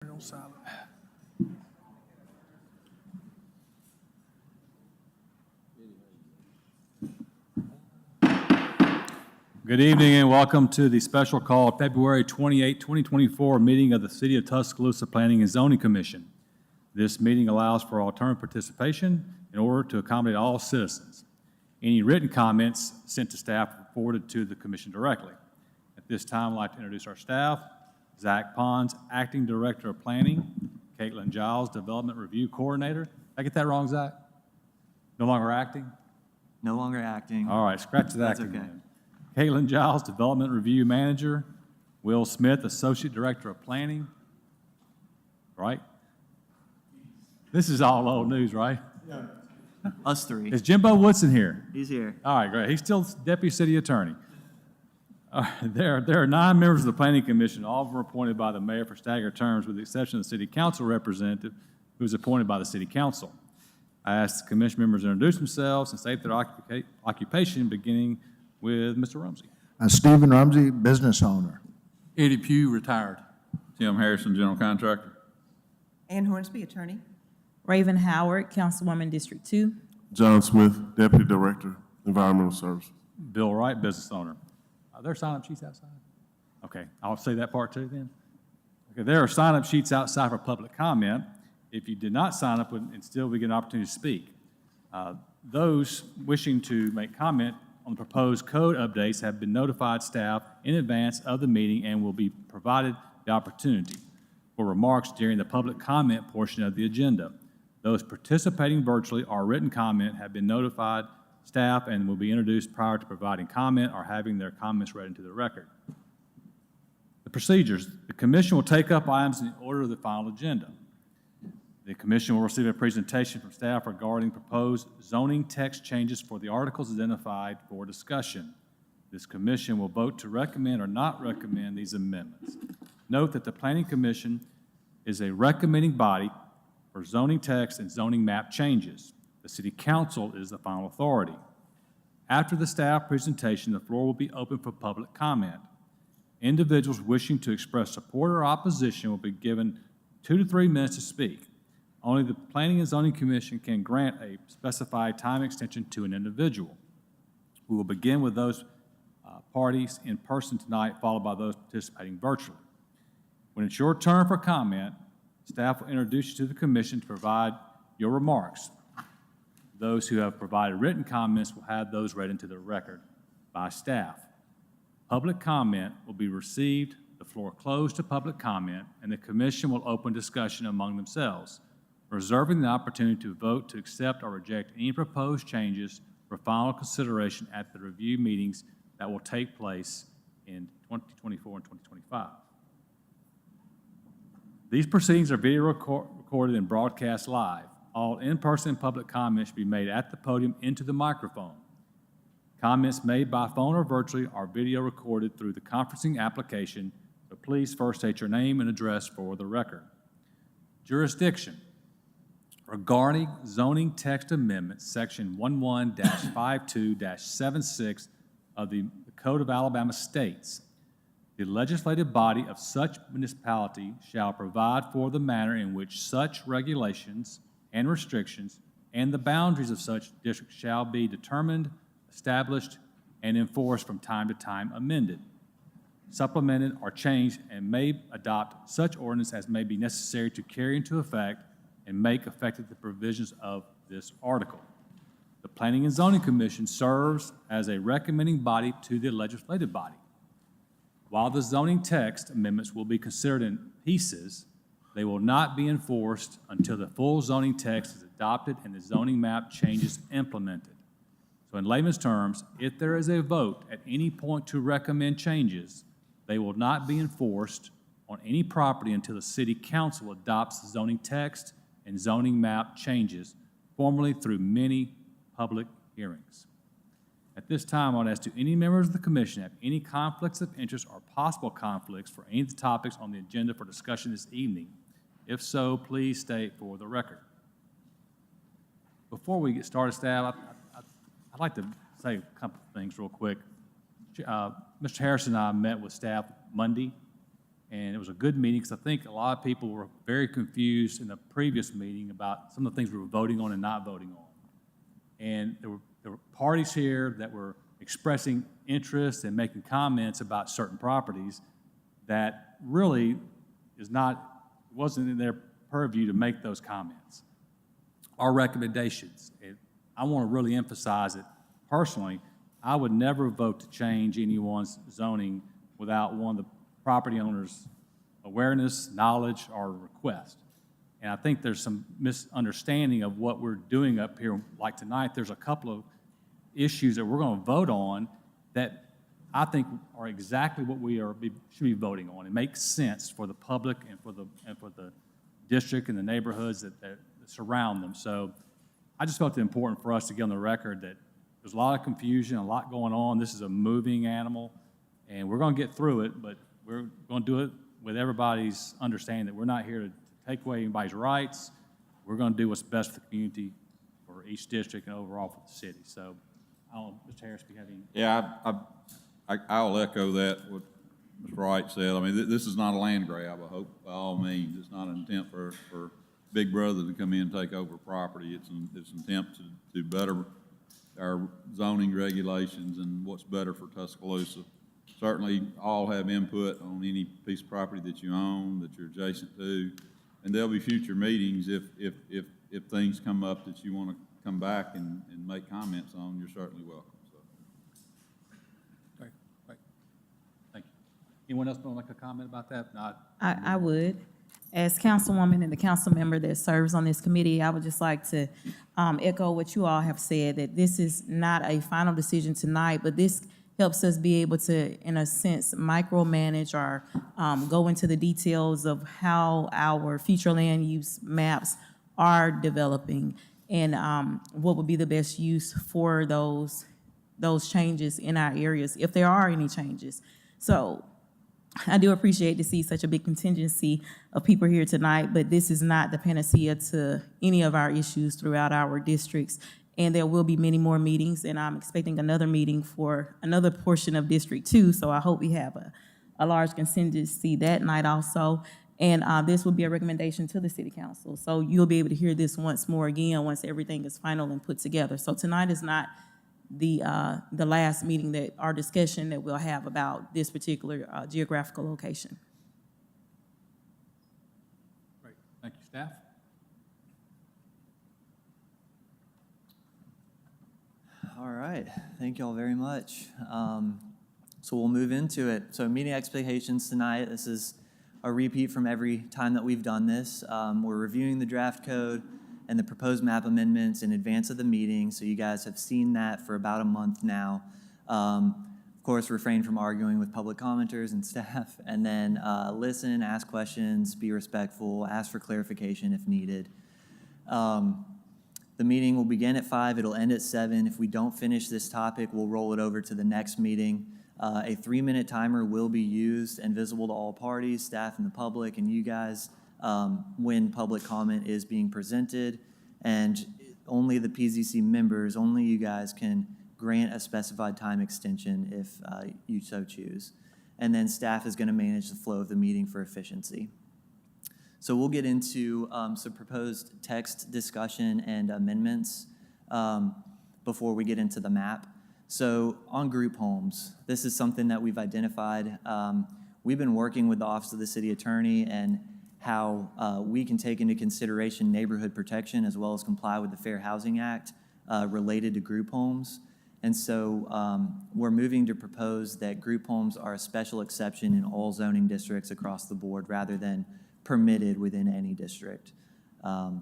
On silent. Good evening and welcome to the special call February 28, 2024 meeting of the City of Tuscaloosa Planning and Zoning Commission. This meeting allows for alternate participation in order to accommodate all citizens. Any written comments sent to staff are forwarded to the commission directly. At this time, I'd like to introduce our staff. Zach Pons, Acting Director of Planning. Caitlin Giles, Development Review Coordinator. Did I get that wrong, Zach? No longer acting? No longer acting. All right, scratch that. That's acting okay. then. Caitlin Giles, Development Review Manager. Will Smith, Associate Director of Planning. Right? This is all old news, right? Yeah. Us three. Is Jimbo Woodson here? He's here. All right, great. He's still Deputy City Attorney. There are 9 members of the Planning Commission, all of them appointed by the mayor for staggered terms, with the exception of the City Council representative, who is appointed by the City Council. I ask the commission members to introduce themselves and state their occupation, beginning with Mr. Rumsey. Stephen Rumsey, business owner. Eddie Pugh, retired. Tim Harrison, general contractor. Ann Hornsby, attorney. Raven Howard, Councilwoman District 2. John Smith, Deputy Director, Environmental Services. Bill Wright, business owner. Are there sign-up sheets outside? Okay, I'll say that part too then. Okay, there are sign-up sheets outside for public comment. If you did not sign up and still we get an opportunity to speak. Those wishing to make comment on the proposed code updates have been notified staff in advance of the meeting and will be provided the opportunity for remarks during the public comment portion of the agenda. Those participating virtually or written comment have been notified staff and will be introduced prior to providing comment or having their comments read into the record. The procedures. The commission will take up items in the order of the final agenda. The commission will receive a presentation from staff regarding proposed zoning text changes for the articles identified for discussion. This commission will vote to recommend or not recommend these amendments. Note that the Planning Commission is a recommending body for zoning text and zoning map changes. The City Council is the final authority. After the staff presentation, the floor will be open for public comment. Individuals wishing to express support or opposition will be given 2 to 3 minutes to speak. Only the Planning and Zoning Commission can grant a specified time extension to an individual. We will begin with those parties in person tonight, followed by those participating virtually. When it's your turn for comment, staff will introduce you to the commission to provide your remarks. Those who have provided written comments will have those read into the record by staff. Public comment will be received, the floor closed to public comment, and the commission will open discussion among themselves, reserving the opportunity to vote to accept or reject any proposed changes for final consideration at the review meetings that will take place in 2024 and 2025. These proceedings are video recorded and broadcast live. All in-person public comments should be made at the podium into the microphone. Comments made by phone or virtually are video recorded through the conferencing application, so please first state your name and address for the record. Jurisdiction. Regarding zoning text amendments, section 11-52-76 of the Code of Alabama states, the legislative body of such municipality shall provide for the manner in which such regulations and restrictions and the boundaries of such district shall be determined, established, and enforced from time to time, amended, supplemented, or changed, and may adopt such ordinance as may be necessary to carry into effect and make effective the provisions of this article. The Planning and Zoning Commission serves as a recommending body to the legislative body. While the zoning text amendments will be considered in pieces, they will not be enforced until the full zoning text is adopted and the zoning map changes implemented. So in layman's terms, if there is a vote at any point to recommend changes, they will not be enforced on any property until the City Council adopts the zoning text and zoning map changes formally through many public hearings. At this time, I would ask, do any members of the commission have any conflicts of interest or possible conflicts for any of the topics on the agenda for discussion this evening? If so, please state for the record. Before we get started, staff, I'd like to say a couple of things real quick. Mr. Harrison and I met with staff Monday And it was a good meeting because I think a lot of people were very confused in the previous meeting about some of the things we were voting on and not voting on. And there were parties here that were expressing interest and making comments about certain properties that really wasn't in their purview to make those comments. Our recommendations, I want to really emphasize it personally, I would never vote to change anyone's zoning without one of the property owner's awareness, knowledge, or request. And I think there's some misunderstanding of what we're doing up here. Like tonight, there's a couple of issues that we're going to vote on that I think are exactly what should be voting on. It makes sense for the public and for the district and the neighborhoods that surround them. So I just felt it important for us to get on the record that there's a lot of confusion, a lot going on. This is a moving animal, and we're going to get through it, but we're going to do it with everybody's understanding that we're not here to take away anybody's rights. We're going to do what's best for the community, for each district, and overall for the city. So, Mr. Harris, do you have any? Yeah, I'll echo that, what Mr. Wright said. I mean, this is not a land grab, I hope, by all means. It's not an attempt for Big Brother to come in and take over property. It's an attempt to better our zoning regulations and what's better for Tuscaloosa. Certainly, all have input on any piece of property that you own, that you're adjacent to, and there'll be future meetings if things come up that you want to come back and make comments on. You're certainly welcome. So. Great. Thank you. Anyone else want to make a comment about that? Not. I would. As councilwoman and the council member that serves on this committee, I would just like to echo what you all have said, that this is not a final decision tonight, but this helps us be able to, in a sense, micromanage or go into the details of how our future land use maps are developing and what would be the best use for those changes in our areas, if there are any changes. So I do appreciate to see such a big contingency of people here tonight, but this is not the panacea to any of our issues throughout our districts. And there will be many more meetings, and I'm expecting another meeting for another portion of District 2, so I hope we have a large contingency that night also. And this will be a recommendation to the City Council. So you'll be able to hear this once more again once everything is final and put together. So tonight is not the last meeting that our discussion that we'll have about this particular geographical location. Great. Thank you, staff. All right, thank you all very much. So we'll move into it. So meeting expectations tonight, this is a repeat from every time that we've done this. We're reviewing the draft code and the proposed map amendments in advance of the meeting, so you guys have seen that for about a month now. Of course, refrain from arguing with public commenters and staff, and then listen, ask questions, be respectful, ask for clarification if needed. The meeting will begin at 5, it'll end at 7. If we don't finish this topic, we'll roll it over to the next meeting. A 3-minute timer will be used and visible to all parties, staff and the public, and you guys when public comment is being presented. And only the PZC members, only you guys can grant a specified time extension if you so choose. And then staff is going to manage the flow of the meeting for efficiency. So we'll get into some proposed text discussion and amendments before we get into the map. So on group homes, this is something that we've identified. We've been working with the Office of the City Attorney and how we can take into consideration neighborhood protection as well as comply with the Fair Housing Act related to group homes. And so we're moving to propose that group homes are a special exception in all zoning districts across the board rather than permitted within any district. So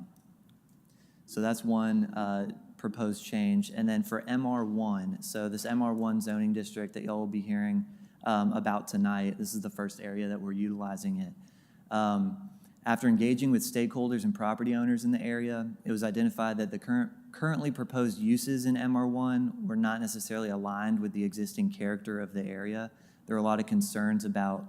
that's one proposed change. And then for MR1, so this MR1 zoning district that y'all will be hearing about tonight, this is the first area that we're utilizing it. After engaging with stakeholders and property owners in the area, it was identified that the currently proposed uses in MR1 were not necessarily aligned with the existing character of the area. There are a lot of concerns about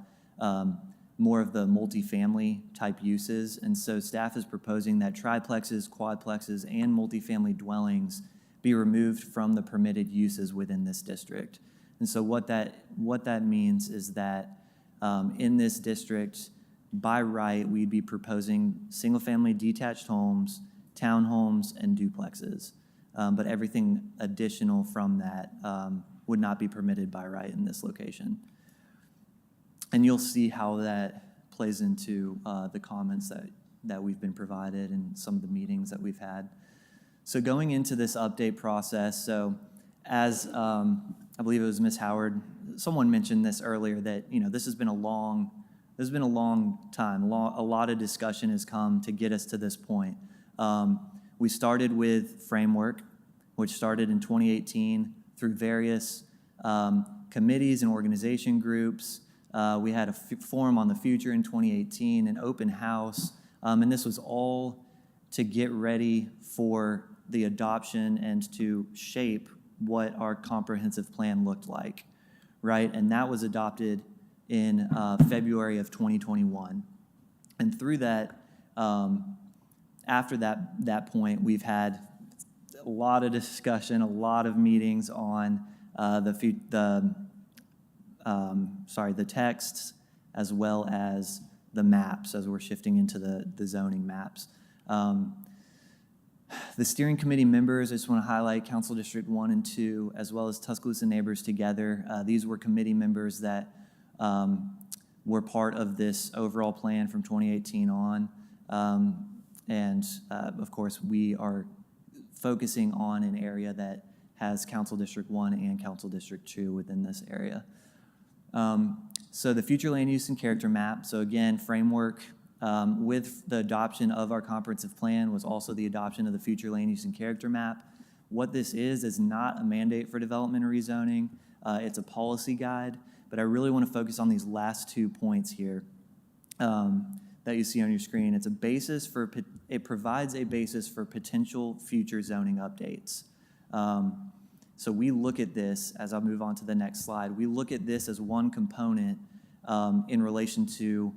more of the multifamily type uses, and so staff is proposing that triplexes, quadplexes, and multifamily dwellings be removed from the permitted uses within this district. And so what that means is that In this district, by right, we'd be proposing single-family detached homes, townhomes, and duplexes. But everything additional from that would not be permitted by right in this location. And you'll see how that plays into the comments that we've been provided and some of the meetings that we've had. So going into this update process, so as I believe it was Ms. Howard, someone mentioned this earlier, that this has been a long time. A lot of discussion has come to get us to this point. We started with Framework, which started in 2018 through various committees and organization groups. We had a forum on the future in 2018, an open house, and this was all to get ready for the adoption and to shape what our comprehensive plan looked like, right? And that was adopted in February of 2021. And through that, after that point, we've had a lot of discussion, a lot of meetings on the texts as well as the maps as we're shifting into the zoning maps. The steering committee members, I just want to highlight Council District 1 and 2, as well as Tuscaloosa Neighbors Together. These were committee members that were part of this overall plan from 2018 on. Of course, we are focusing on an area that has Council District 1 and Council District 2 within this area. So the future land use and character map, so again, Framework with the adoption of our comprehensive plan was also the adoption of the future land use and character map. What this is not a mandate for development or rezoning. It's a policy guide, but I really want to focus on these last 2 points here that you see on your screen. It provides a basis for potential future zoning updates. So we look at this, as I move on to the next slide, we look at this as one component in relation to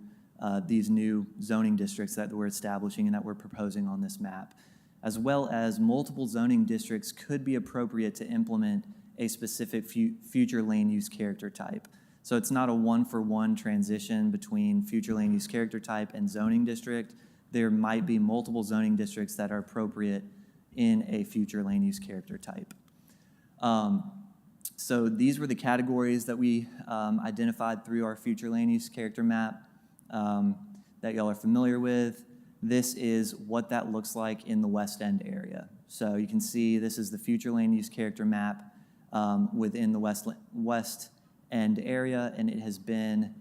these new zoning districts that we're establishing and that we're proposing on this map, as well as multiple zoning districts could be appropriate to implement a specific future land use character type. So it's not a one-for-one transition between future land use character type and zoning district. There might be multiple zoning districts that are appropriate in a future land use character type. So these were the categories that we identified through our future land use character map that y'all are familiar with. This is what that looks like in the West End area. So you can see this is the future land use character map within the West End area, and it has been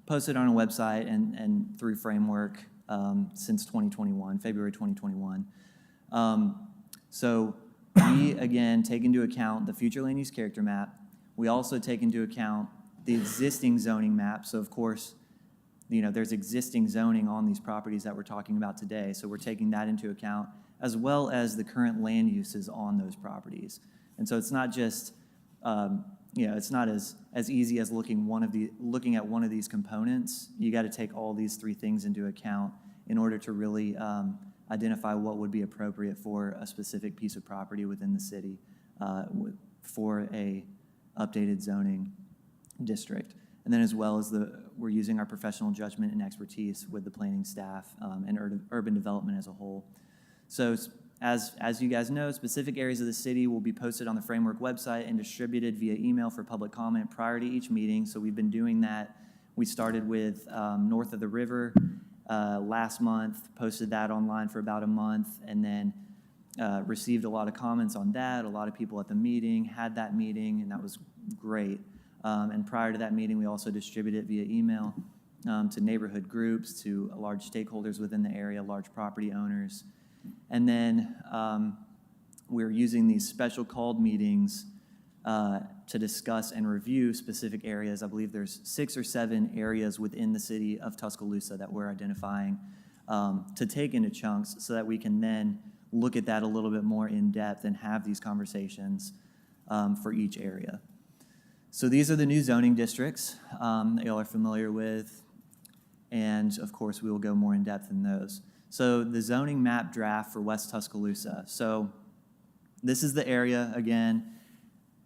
posted on a website and through Framework since 2021, February 2021. So we, again, take into account the future land use character map. We also take into account the existing zoning map. So, of course, there's existing zoning on these properties that we're talking about today. So we're taking that into account, as well as the current land uses on those properties. And so it's not just, it's not as easy as looking at one of these components. You got to take all these 3 things into account in order to really identify what would be appropriate for a specific piece of property within the city for a updated zoning district. And then as well as we're using our professional judgment and expertise with the planning staff and urban development as a whole. So as you guys know, specific areas of the city will be posted on the Framework website and distributed via email for public comment prior to each meeting. So we've been doing that. We started with north of the river last month, posted that online for about a month, and then received a lot of comments on that. A lot of people at the meeting had that meeting, and that was great. And prior to that meeting, we also distributed it via email to neighborhood groups, to large stakeholders within the area, large property owners. And then we're using these special called meetings to discuss and review specific areas. I believe there's 6 or 7 areas within the city of Tuscaloosa that we're identifying to take into chunks so that we can then look at that a little bit more in depth and have these conversations for each area. So these are the new zoning districts that y'all are familiar with, and of course we will go more in depth in those. So the zoning map draft for West Tuscaloosa. So this is the area, again.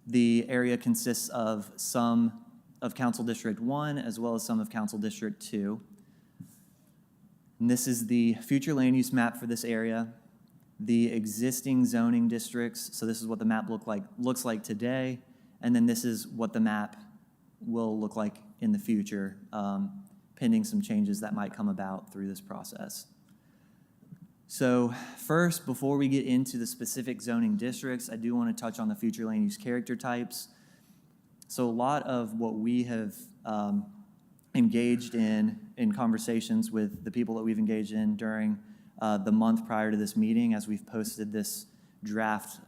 The area consists of some of Council District 1 as well as some of Council District 2. And this is the future land use map for this area. The existing zoning districts, so this is what the map looks like today, and then this is what the map will look like in the future, pending some changes that might come about through this process. So first, before we get into the specific zoning districts, I do want to touch on the future land use character types. So a lot of what we have engaged in conversations with the people that we've engaged in during the month prior to this meeting, as we've posted this draft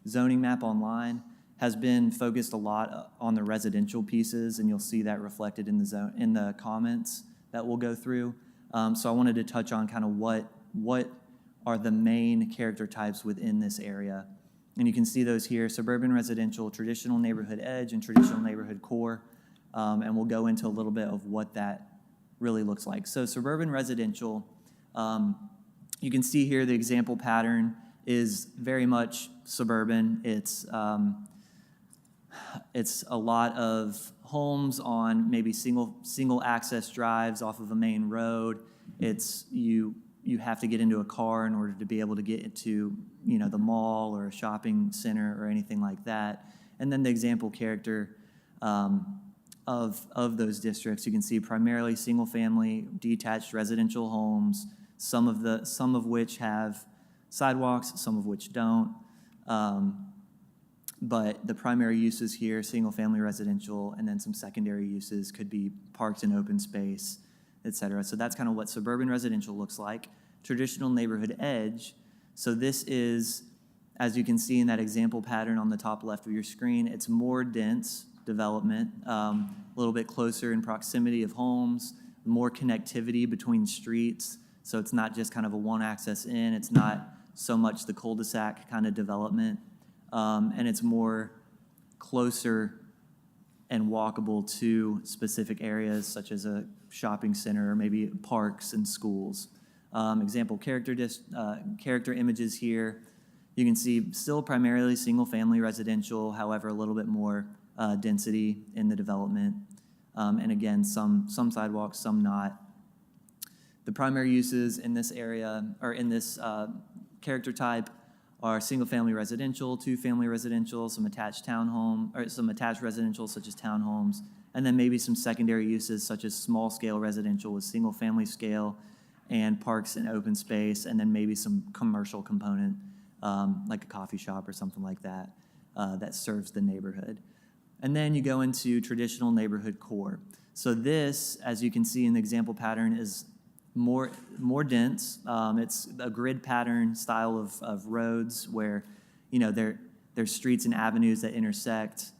zoning map online, has been focused a lot on the residential pieces, and you'll see that reflected in the comments that we'll go through. So I wanted to touch on kind of what are the main character types within this area. And you can see those here: suburban residential, traditional neighborhood edge, and traditional neighborhood core. And we'll go into a little bit of what that really looks like. So suburban residential, you can see here the example pattern is very much suburban. It's a lot of homes on maybe single access drives off of a main road. It's you have to get into a car in order to be able to get to the mall or a shopping center or anything like that. And then the example character of those districts, you can see primarily single family detached residential homes, some of which have sidewalks, some of which don't. But the primary uses here, single-family residential, and then some secondary uses could be parks and open space, et cetera. So that's kind of what suburban residential looks like. Traditional neighborhood edge. So this is, as you can see in that example pattern on the top left of your screen, it's more dense development, a little bit closer in proximity of homes, more connectivity between streets. So it's not just kind of a one-access in. It's not so much the cul-de-sac kind of development. And it's more closer and walkable to specific areas such as a shopping center or maybe parks and schools. Example character images here. You can see still primarily single-family residential, however, a little bit more density in the development. And again, some sidewalks, some not. The primary uses in this area, or in this character type, are single-family residential, two-family residential, some attached residential such as townhomes, and then maybe some secondary uses such as small-scale residential with single-family scale and parks and open space, and then maybe some commercial component like a coffee shop or something like that that serves the neighborhood. And then you go into traditional neighborhood core. So this, as you can see in the example pattern, is more dense. It's a grid pattern style of roads where, there's streets and avenues that intersect,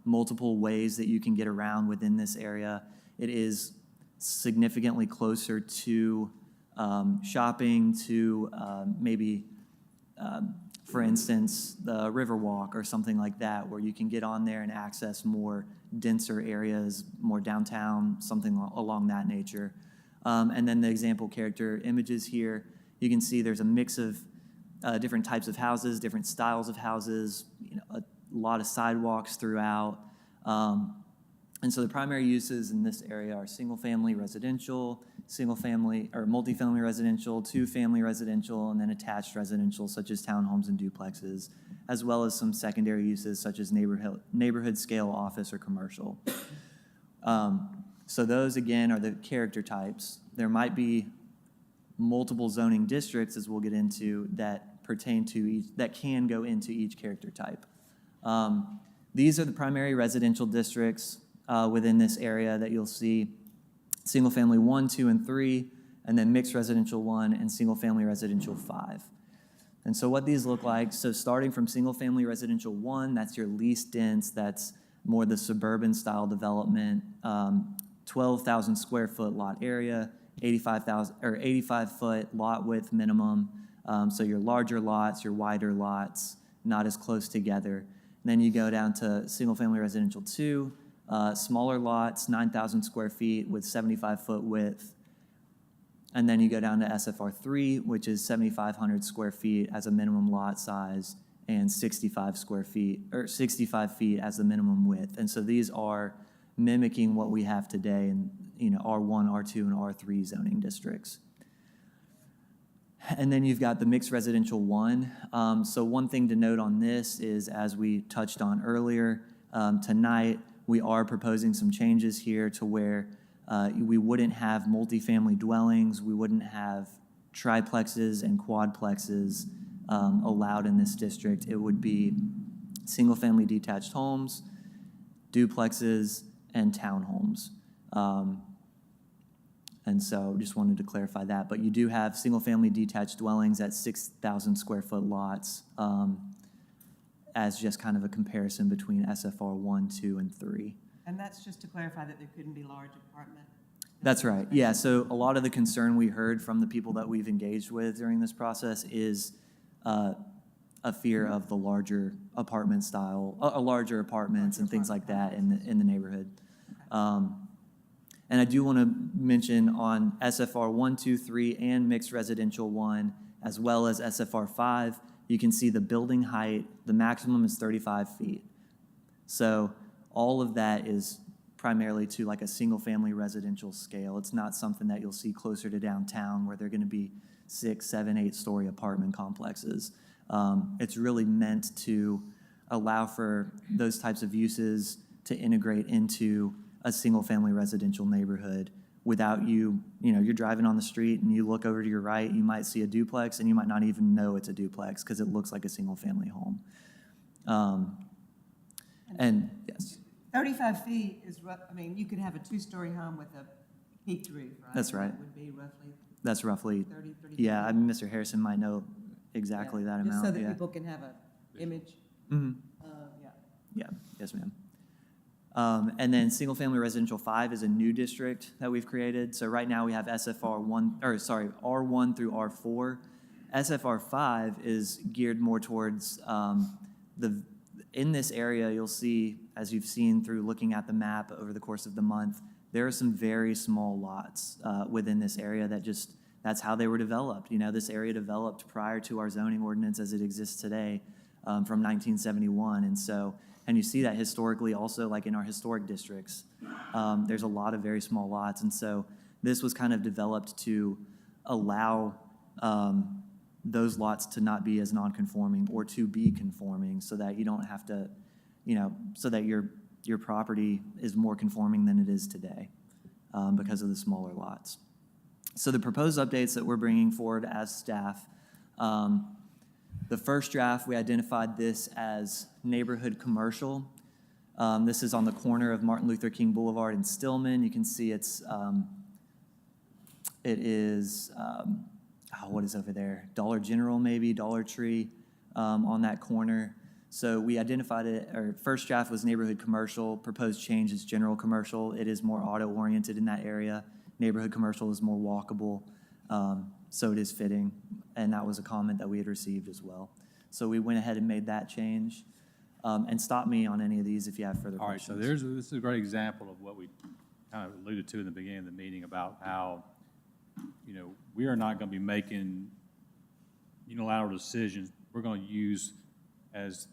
multiple ways that you can get around within this area. It is significantly closer to shopping, to maybe, for instance, the Riverwalk or something like that, where you can get on there and access more denser areas, more downtown, something along that nature. And then the example character images here, you can see there's a mix of different types of houses, different styles of houses, a lot of sidewalks throughout. And so the primary uses in this area are single-family residential, single-family or multifamily residential, two-family residential, and then attached residential such as townhomes and duplexes, as well as some secondary uses such as neighborhood scale office or commercial. So those, again, are the character types. There might be multiple zoning districts, as we'll get into, that pertain to that can go into each character type. These are the primary residential districts within this area that you'll see: single-family 1, 2, and 3, and then mixed residential 1 and single-family residential 5. And so what these look like, so starting from single-family residential 1, that's your least dense, that's more the suburban style development, 12,000 square foot lot area, 85-foot lot width minimum. So your larger lots, your wider lots, not as close together. And then you go down to single-family residential 2, smaller lots, 9,000 square feet with 75-foot width. And then you go down to SFR 3, which is 7,500 square feet as a minimum lot size and 65 square feet, or 65 feet as the minimum width. And so these are mimicking what we have today in, R1, R2, and R3 zoning districts. And then you've got the mixed residential 1. So one thing to note on this is, as we touched on earlier, tonight, we are proposing some changes here to where we wouldn't have multifamily dwellings, we wouldn't have triplexes and quadplexes allowed in this district. It would be single-family detached homes, duplexes, and townhomes. And so just wanted to clarify that. But you do have single-family detached dwellings at 6,000 square foot lots as just kind of a comparison between SFR 1, 2, and 3. And that's just to clarify that there couldn't be large apartment. That's right. Yeah, so a lot of the concern we heard from the people that we've engaged with during this process is a fear of the larger apartment style, larger apartments and things like that in the neighborhood. And I do want to mention on SFR 1, 2, 3, and mixed residential 1, as well as SFR 5, you can see the building height, the maximum is 35 feet. So all of that is primarily to like a single-family residential scale. It's not something that you'll see closer to downtown where they're going to be 6, 7, 8-story apartment complexes. It's really meant to allow for those types of uses to integrate into a single-family residential neighborhood without you're driving on the street and you look over to your right, you might see a duplex and you might not even know it's a duplex because it looks like a single-family home. And yes, 35 feet is you could have a 2-story home with a peaked roof, right? That's right. That would be roughly that's roughly, 30, 35. yeah, I mean, Mr. Harrison might know exactly that amount. Just so that yeah. people can have an image. Mhm. Yeah. Yeah, yes, ma'am. And then single-family residential 5 is a new district that we've created. So right now we have R1 through R4. SFR 5 is geared more towards in this area, you'll see, as you've seen through looking at the map over the course of the month, there are some very small lots within this area that's how they were developed. This area developed prior to our zoning ordinance as it exists today from 1971. And you see that historically also, like in our historic districts, there's a lot of very small lots. And so this was kind of developed to allow those lots to not be as non-conforming or to be conforming so that you don't have to, so that your property is more conforming than it is today because of the smaller lots. So the proposed updates that we're bringing forward as staff, the first draft, we identified this as neighborhood commercial. This is on the corner of Martin Luther King Boulevard and Stillman. You can see it is, what is over there? Dollar General, maybe, Dollar Tree on that corner. So we identified it, our first draft was neighborhood commercial, proposed change is general commercial. It is more auto-oriented in that area. Neighborhood commercial is more walkable, so it is fitting. And that was a comment that we had received as well. So we went ahead and made that change. And stop me on any of these if you have further All right, so questions. this is a great example of what we kind of alluded to in the beginning of the meeting about how, we are not going to be making unilateral decisions. We're going to use as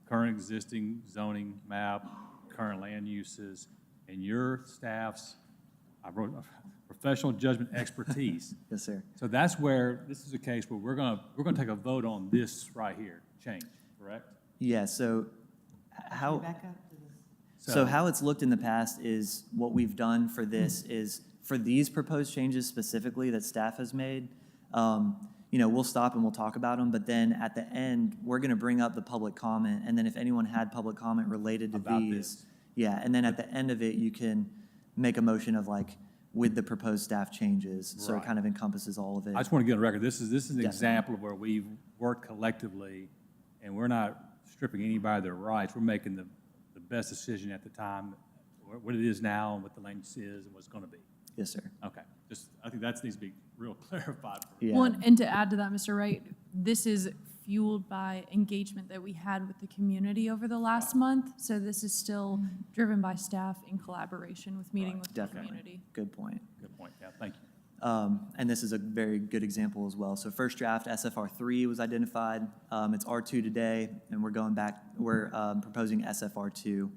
current existing zoning map, current land uses, and your staff's, I wrote professional judgment expertise. Yes, sir. So that's where, this is a case where we're gonna take a vote on this right here, change, correct? Yeah, so how... Back up to this. So how it's looked in the past is what we've done for this is for these proposed changes specifically that staff has made, we'll stop and we'll talk about them, but then at the end, we're going to bring up the public comment, and then if anyone had public comment related to About these, this. yeah, and then at the end of it, you can make a motion of like with the proposed staff changes, so it Right. kind of encompasses all of it. I just want to get on record, this is an Definitely. example of where we've worked collectively, and we're not stripping anybody of their rights, we're making the best decision at the time, what it is now, and what the land use is, and what's going to be. Yes, sir. Okay, I think that needs to be real clarified. Yeah. Well, and to add to that, Mr. Wright, this is fueled by engagement that we had with the community over the last month. So this is still driven by staff in collaboration with meeting with the Definitely. community. Good point. Good point, yeah, thank you. And this is a very good example as well. So first draft, SFR3 was identified. It's R2 today, and we're proposing SFR2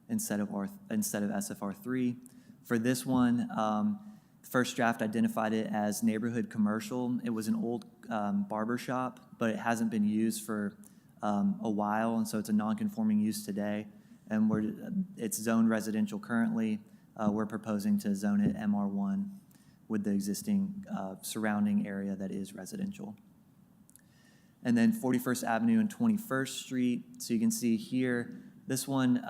instead of SFR3. For this one, first draft identified it as neighborhood commercial. It was an old barber shop, but it hasn't been used for a while, and so it's a non-conforming use today. And it's zoned residential currently. We're proposing to zone it MR1 with the existing surrounding area that is residential. And then 41st Avenue and 21st Street. So you can see here, this one,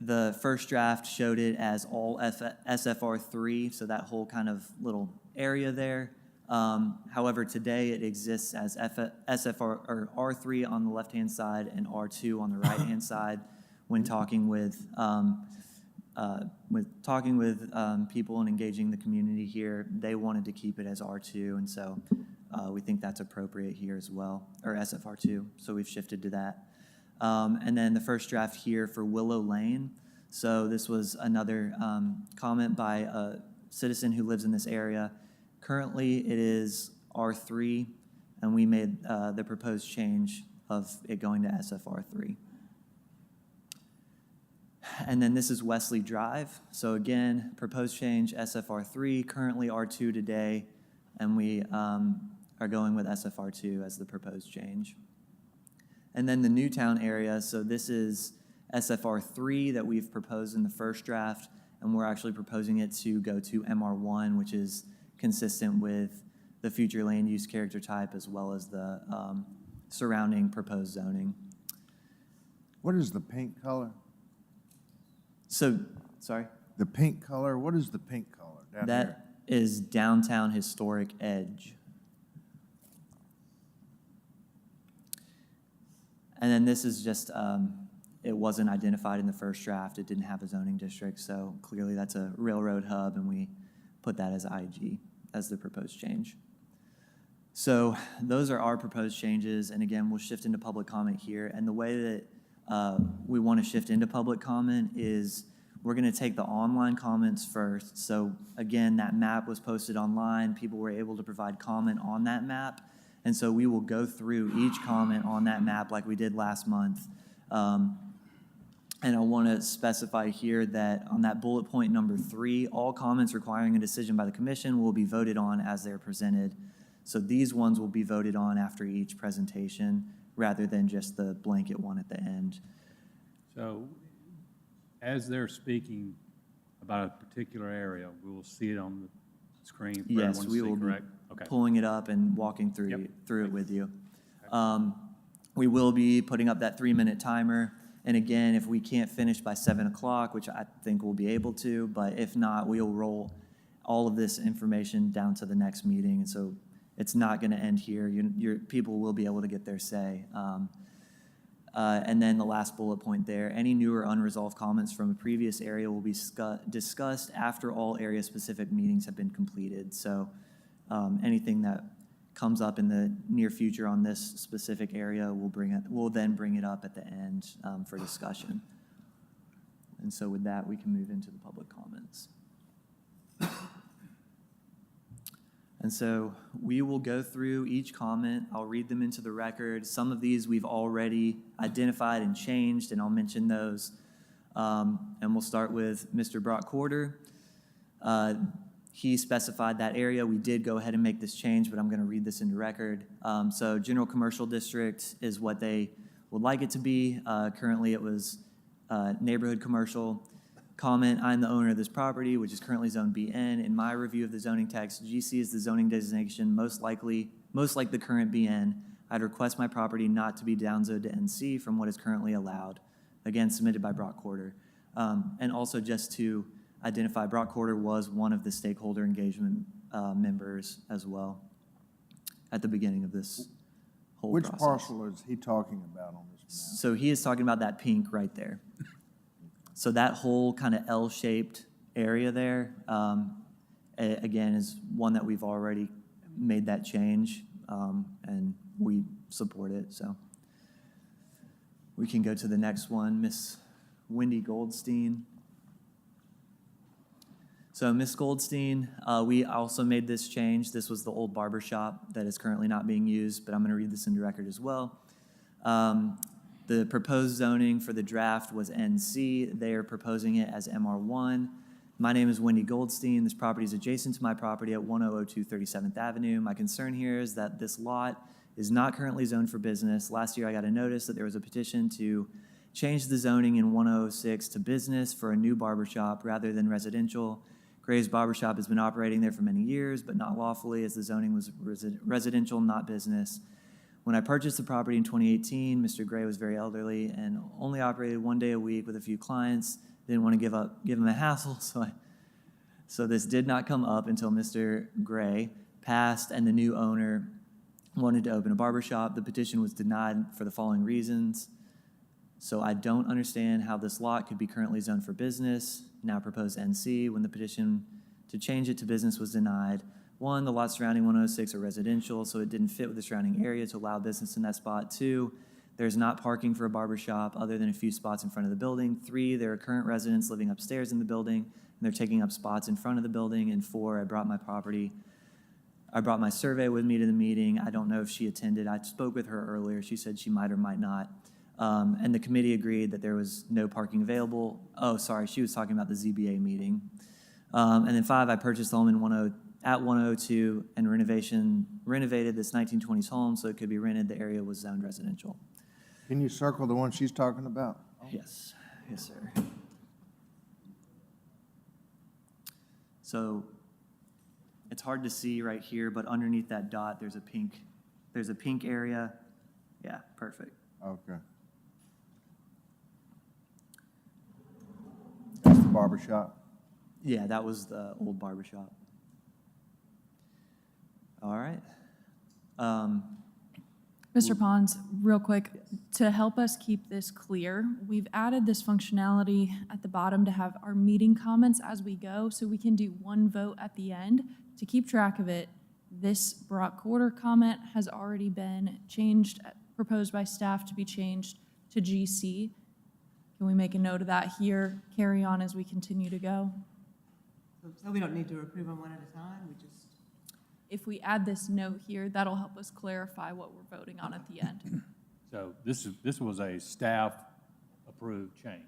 the first draft showed it as all SFR3, so that whole kind of little area there. However, today it exists as SFR or R3 on the left-hand side and R2 on the right-hand side. When talking with people and engaging the community here, they wanted to keep it as R2, and so we think that's appropriate here as well, or SFR2. So we've shifted to that. And then the first draft here for Willow Lane. So this was another comment by a citizen who lives in this area. Currently, it is R3, and we made the proposed change of it going to SFR3. And then this is Wesley Drive. So again, proposed change, SFR3, currently R2 today, and we are going with SFR2 as the proposed change. And then the Newtown area, so this is SFR3 that we've proposed in the first draft, and we're actually proposing it to go to MR1, which is consistent with the future land use character type as well as the surrounding proposed zoning. What is the pink color? So, sorry? The pink color, what is the pink color down here? That is downtown historic edge. And then this is just, it wasn't identified in the first draft. It didn't have a zoning district, so clearly that's a railroad hub, and we put that as IG, as the proposed change. So those are our proposed changes, and again, we'll shift into public comment here. And the way that we want to shift into public comment is we're going to take the online comments first. So again, that map was posted online. People were able to provide comment on that map. And so we will go through each comment on that map like we did last month. And I want to specify here that on that bullet point number 3, all comments requiring a decision by the commission will be voted on as they're presented. So these ones will be voted on after each presentation rather than just the blanket one at the end. So as they're speaking about a particular area, we will see it on the screen for Yes, everyone to we see, will be correct? Okay. pulling it up and walking through, Yep. through it with you. We will be putting up that 3-minute timer. And again, if we can't finish by 7 o'clock, which I think we'll be able to, but if not, we'll roll all of this information down to the next meeting. And so it's not going to end here. Your people will be able to get their say. And then the last bullet point there, any new or unresolved comments from a previous area will be discussed after all area-specific meetings have been completed. So anything that comes up in the near future on this specific area, we'll then bring it up at the end for discussion. And so with that, we can move into the public comments. And so we will go through each comment. I'll read them into the record. Some of these we've already identified and changed, and I'll mention those. And we'll start with Mr. Brock Corder. He specified that area. We did go ahead and make this change, but I'm going to read this into record. So general commercial district is what they would like it to be. Currently, it was neighborhood commercial. Comment, I'm the owner of this property, which is currently zone BN. In my review of the zoning text, GC is the zoning designation most like the current BN. I'd request my property not to be downzoned to NC from what is currently allowed. Again, submitted by Brock Corder. And also just to identify, Brock Corder was one of the stakeholder engagement members as well at the beginning of this whole Which process. parcel is he talking about on this map? So he is talking about that pink right there. So that whole kind of L-shaped area there, again, is one that we've already made that change, and we support it. So we can go to the next one, Miss Wendy Goldstein. So Ms. Goldstein, we also made this change. This was the old barber shop that is currently not being used, but I'm going to read this into record as well. The proposed zoning for the draft was NC. They are proposing it as MR1. My name is Wendy Goldstein. This property is adjacent to my property at 1002 37th Avenue. My concern here is that this lot is not currently zoned for business. Last year, I got a notice that there was a petition to change the zoning in 106 to business for a new barbershop rather than residential. Gray's Barbershop has been operating there for many years, but not lawfully, as the zoning was residential, not business. When I purchased the property in 2018, Mr. Gray was very elderly and only operated one day a week with a few clients. Didn't want to give him a hassle, so this did not come up until Mr. Gray passed and the new owner wanted to open a barbershop. The petition was denied for the following reasons. So I don't understand how this lot could be currently zoned for business, now proposed NC, when the petition to change it to business was denied. One, the lots surrounding 106 are residential, so it didn't fit with the surrounding area to allow business in that spot. Two, there's not parking for a barber shop other than a few spots in front of the building. Three, there are current residents living upstairs in the building, and they're taking up spots in front of the building. And four, I brought my survey with me to the meeting. I don't know if she attended. I spoke with her earlier. She said she might or might not. And the committee agreed that there was no parking available. Oh, sorry, she was talking about the ZBA meeting. And then five, I purchased the home at 102 and renovated this 1920s home so it could be rented. The area was zoned residential. Can you circle the one she's talking about? Yes, yes, sir. So it's hard to see right here, but underneath that dot, there's a pink area. Yeah, perfect. Okay. That's the barber shop. Yeah, that was the old barber shop. All right. Mr. Pons, real quick, to help us keep this clear, we've added this functionality at the bottom to have our meeting comments as we go, so we can do one vote at the end. To keep track of it, this Brock Quarter comment has already been changed, proposed by staff to be changed to GC. Can we make a note of that here, carry on as we continue to go? So we don't need to approve them one at a time, we just, If we add this note here, that'll help us clarify what we're voting on at the end. So this was a staff-approved change,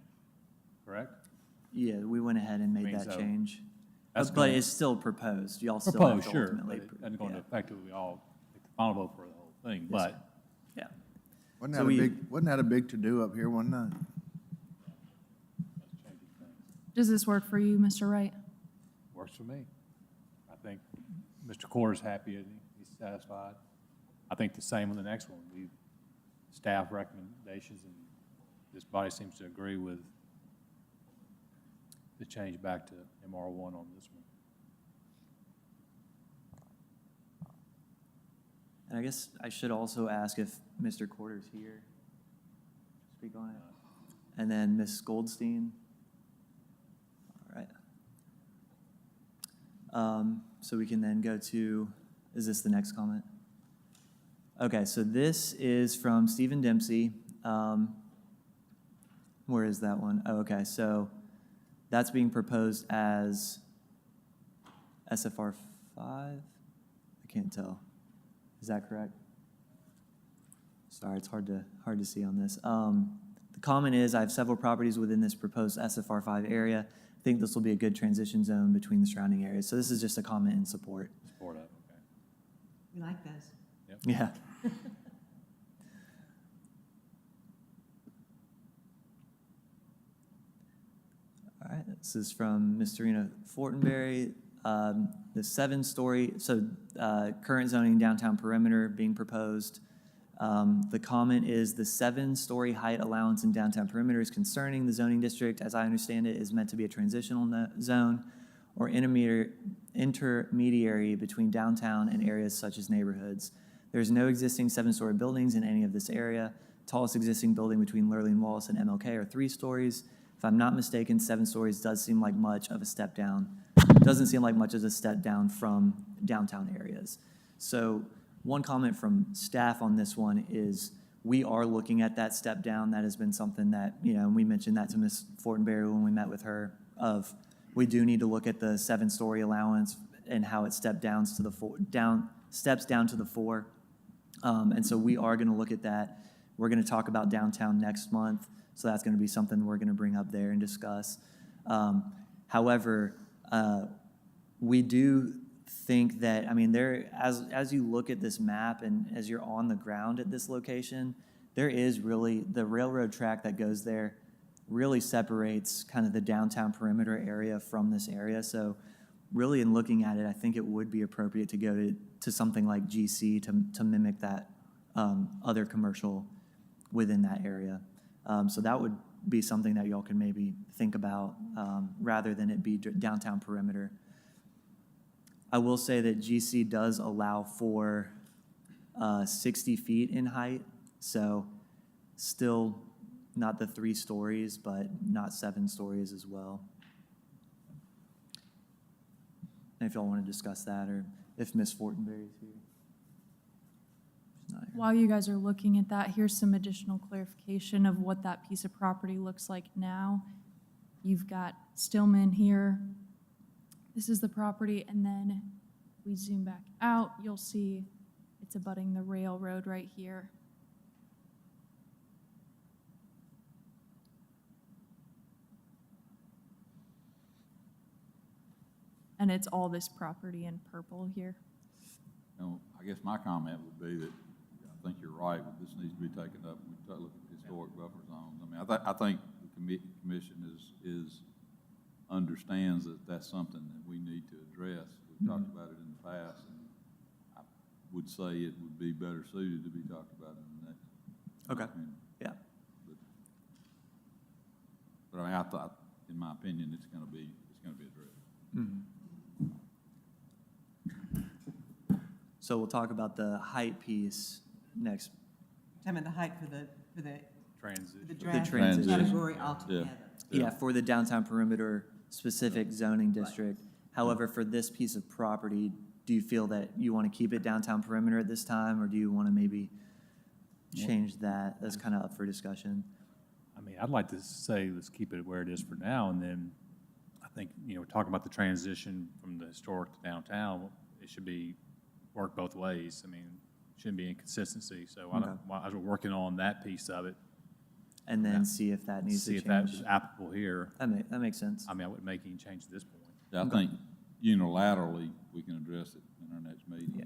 correct? Yeah, we went ahead and made mean, that so change. that's But gonna- it's still proposed. Y'all still Proposed, have to sure, but ultimately. it doesn't going to Yeah. effectively all take the final vote for the whole thing, Yes, but sir. Yeah. Wasn't So that a big to-do up here one night? that's changing things. Does this work for you, Mr. Wright? Works for me. I think Mr. Corder's happy, isn't he? He's satisfied. I think the same on the next one. Staff recommendations, and this body seems to agree with the change back to MR1 on this one. And I guess I should also ask if Mr. Quarter's here. Speak on it. And then Ms. Goldstein. All right. So we can then go to, is this the next comment? Okay, so this is from Stephen Dempsey. Where is that one? Oh, okay, so that's being proposed as SFR 5? I can't tell. Is that correct? Sorry, it's hard to see on this. The comment is, I have several properties within this proposed SFR 5 area. I think this will be a good transition zone between the surrounding areas. So this is just a comment in support. Support of, okay. we like those. Yeah. All right, this is from Ms. Serena Fortenberry. The 7-story, current zoning downtown perimeter being proposed. The comment is the 7-story height allowance in downtown perimeter is concerning. The zoning district, as I understand it, is meant to be a transitional zone or intermediary between downtown and areas such as neighborhoods. There's no existing 7-story buildings in any of this area. Tallest existing building between Lurleen Wallace and MLK are 3 stories. If I'm not mistaken, 7 stories does seem like much of a step down. Doesn't seem like much of a step down from downtown areas. So one comment from staff on this one is we are looking at that step down. That has been something that, and we mentioned that to Ms. Fortenberry when we met with her, of We do need to look at the 7-story allowance and how it steps down to the 4. And so we are gonna look at that. We're gonna talk about downtown next month, so that's gonna be something we're gonna bring up there and discuss. However, we do think that, I mean, as you look at this map and as you're on the ground at this location, there is really, the railroad track that goes there really separates kind of the downtown perimeter area from this area. So really in looking at it, I think it would be appropriate to go to something like GC to mimic that other commercial within that area. So that would be something that y'all can maybe think about rather than it be downtown perimeter. I will say that GC does allow for 60 feet in height, so still not the 3 stories, but not 7 stories as well. And if y'all want to discuss that, or if Ms. Fortenberry's here. She's not here. While you guys are looking at that, here's some additional clarification of what that piece of property looks like now. You've got Stillman here. This is the property, and then we zoom back out, you'll see it's abutting the railroad right here. And it's all this property in purple here. You know, I guess my comment would be that I think you're right, but this needs to be taken up when we look at historic buffer zones. I mean, I think the commission understands that that's something that we need to address. We've talked about it in the past, and I would say it would be better suited to be talked about in the next. Okay, I mean, yeah. But I mean, I thought, in my opinion, it's gonna be addressed. So we'll talk about the height piece next. I mean, the height for the Transition. draft transition. category altogether. Yeah, for the downtown perimeter specific zoning district. However, for this piece of property, do you feel that you want to keep it downtown perimeter at this time, or do you want to maybe change that? That's kind of up for discussion. I mean, I'd like to say, let's keep it where it is for now, and then I think, we're talking about the transition from the historic to downtown. It should be, work both ways. I mean, shouldn't be inconsistency, so as we're working on that piece of it, And then see if that needs to see change. if that's applicable here. That makes sense. I mean, I wouldn't make any change at this point. Yeah, I think unilaterally, we can address it in our next meeting. Yeah.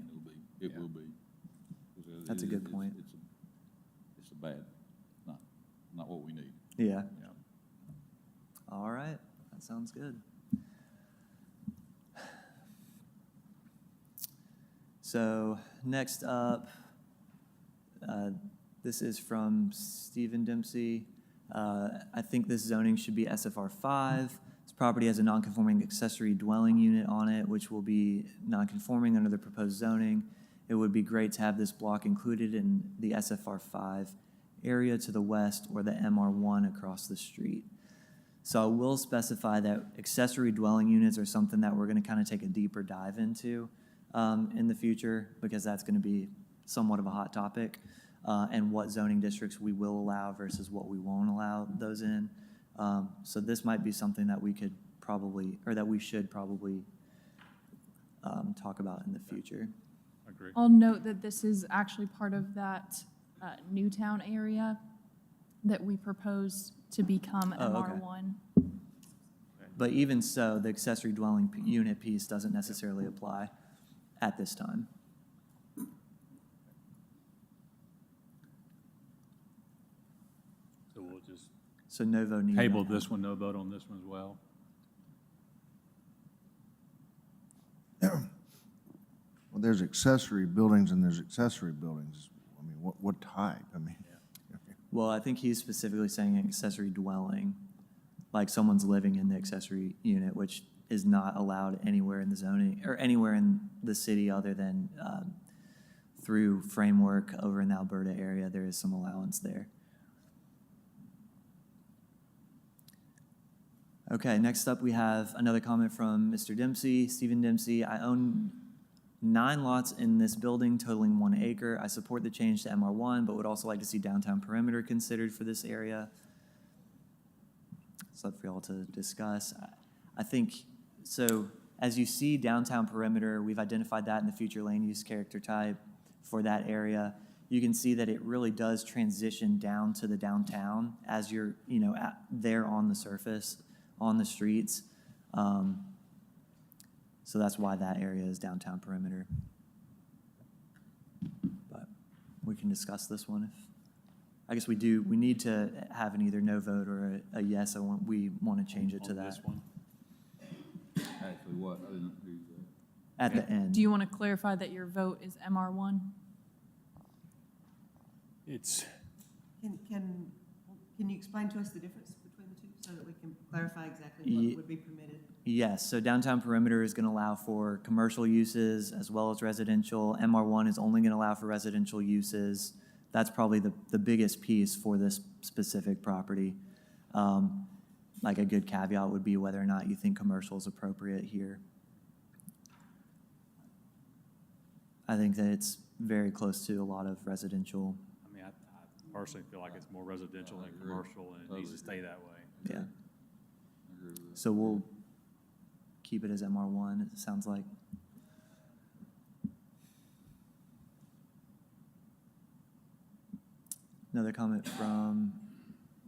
It will be. That's a good point. It's a bad, not what we need. Yeah. Yeah. All right, that sounds good. So next up, this is from Stephen Dempsey. I think this zoning should be SFR 5. This property has a non-conforming accessory dwelling unit on it, which will be non-conforming under the proposed zoning. It would be great to have this block included in the SFR 5 area to the west or the MR1 across the street. So I will specify that accessory dwelling units are something that we're going to kind of take a deeper dive into in the future, because that's going to be somewhat of a hot topic, and what zoning districts we will allow versus what we won't allow those in. So this might be something that we could probably, or that we should probably talk about in the future. Agree. I'll note that this is actually part of that Newtown area that we propose to become Oh, okay. MR1. But even so, the accessory dwelling unit piece doesn't necessarily apply at this time. So we'll just So no vote needed. table this one, no vote on this one as well. Well, there's accessory buildings and there's accessory buildings. I mean, what type? I mean, Well, I think he's specifically saying accessory dwelling, like someone's living in the accessory unit, which is not allowed anywhere in the zoning, or anywhere in the city other than through framework over in the Alberta area. There is some allowance there. Okay, next up we have another comment from Mr. Dempsey, Stephen Dempsey. I own 9 lots in this building totaling 1 acre. I support the change to MR1, but would also like to see downtown perimeter considered for this area. It's up for y'all to discuss. I think, so as you see downtown perimeter, we've identified that in the future land use character type for that area. You can see that it really does transition down to the downtown as you're, there on the surface, on the streets. So that's why that area is downtown perimeter. But we can discuss this one if, I guess we need to have an either no vote or a yes, we want to change it to On that this one. Actually, what? I didn't do that. at the end. Do you want to clarify that your vote is MR1? It's, Can you explain to us the difference between the two so that we can clarify exactly Ye- what would be permitted? Yes, so downtown perimeter is going to allow for commercial uses as well as residential. MR1 is only going to allow for residential uses. That's probably the biggest piece for this specific property. Like a good caveat would be whether or not you think commercial is appropriate here. I think that it's very close to a lot of residential. I mean, I personally feel like it's more residential than commercial, and it needs to stay that way. Yeah. I agree with that. So we'll keep it as MR1, it sounds like. Another comment from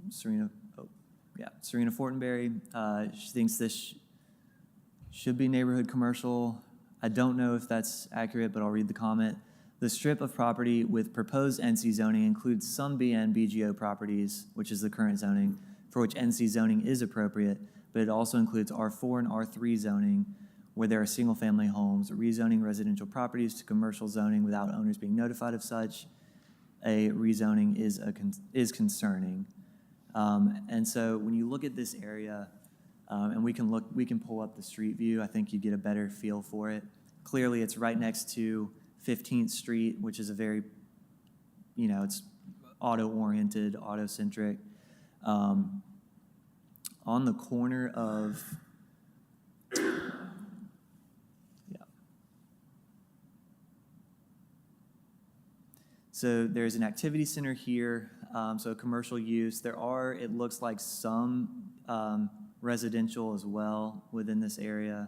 Serena, Serena Fortenberry. She thinks this should be neighborhood commercial. I don't know if that's accurate, but I'll read the comment. The strip of property with proposed NC zoning includes some BN BGO properties, which is the current zoning, for which NC zoning is appropriate, but it also includes R4 and R3 zoning, where there are single-family homes, rezoning residential properties to commercial zoning without owners being notified of such. A rezoning is concerning. And so when you look at this area, and we can pull up the street view, I think you get a better feel for it. Clearly, it's right next to 15th Street, which is a very, it's auto-oriented, auto-centric. On the corner of, so there's an activity center here, so commercial use. There are, it looks like some residential as well within this area.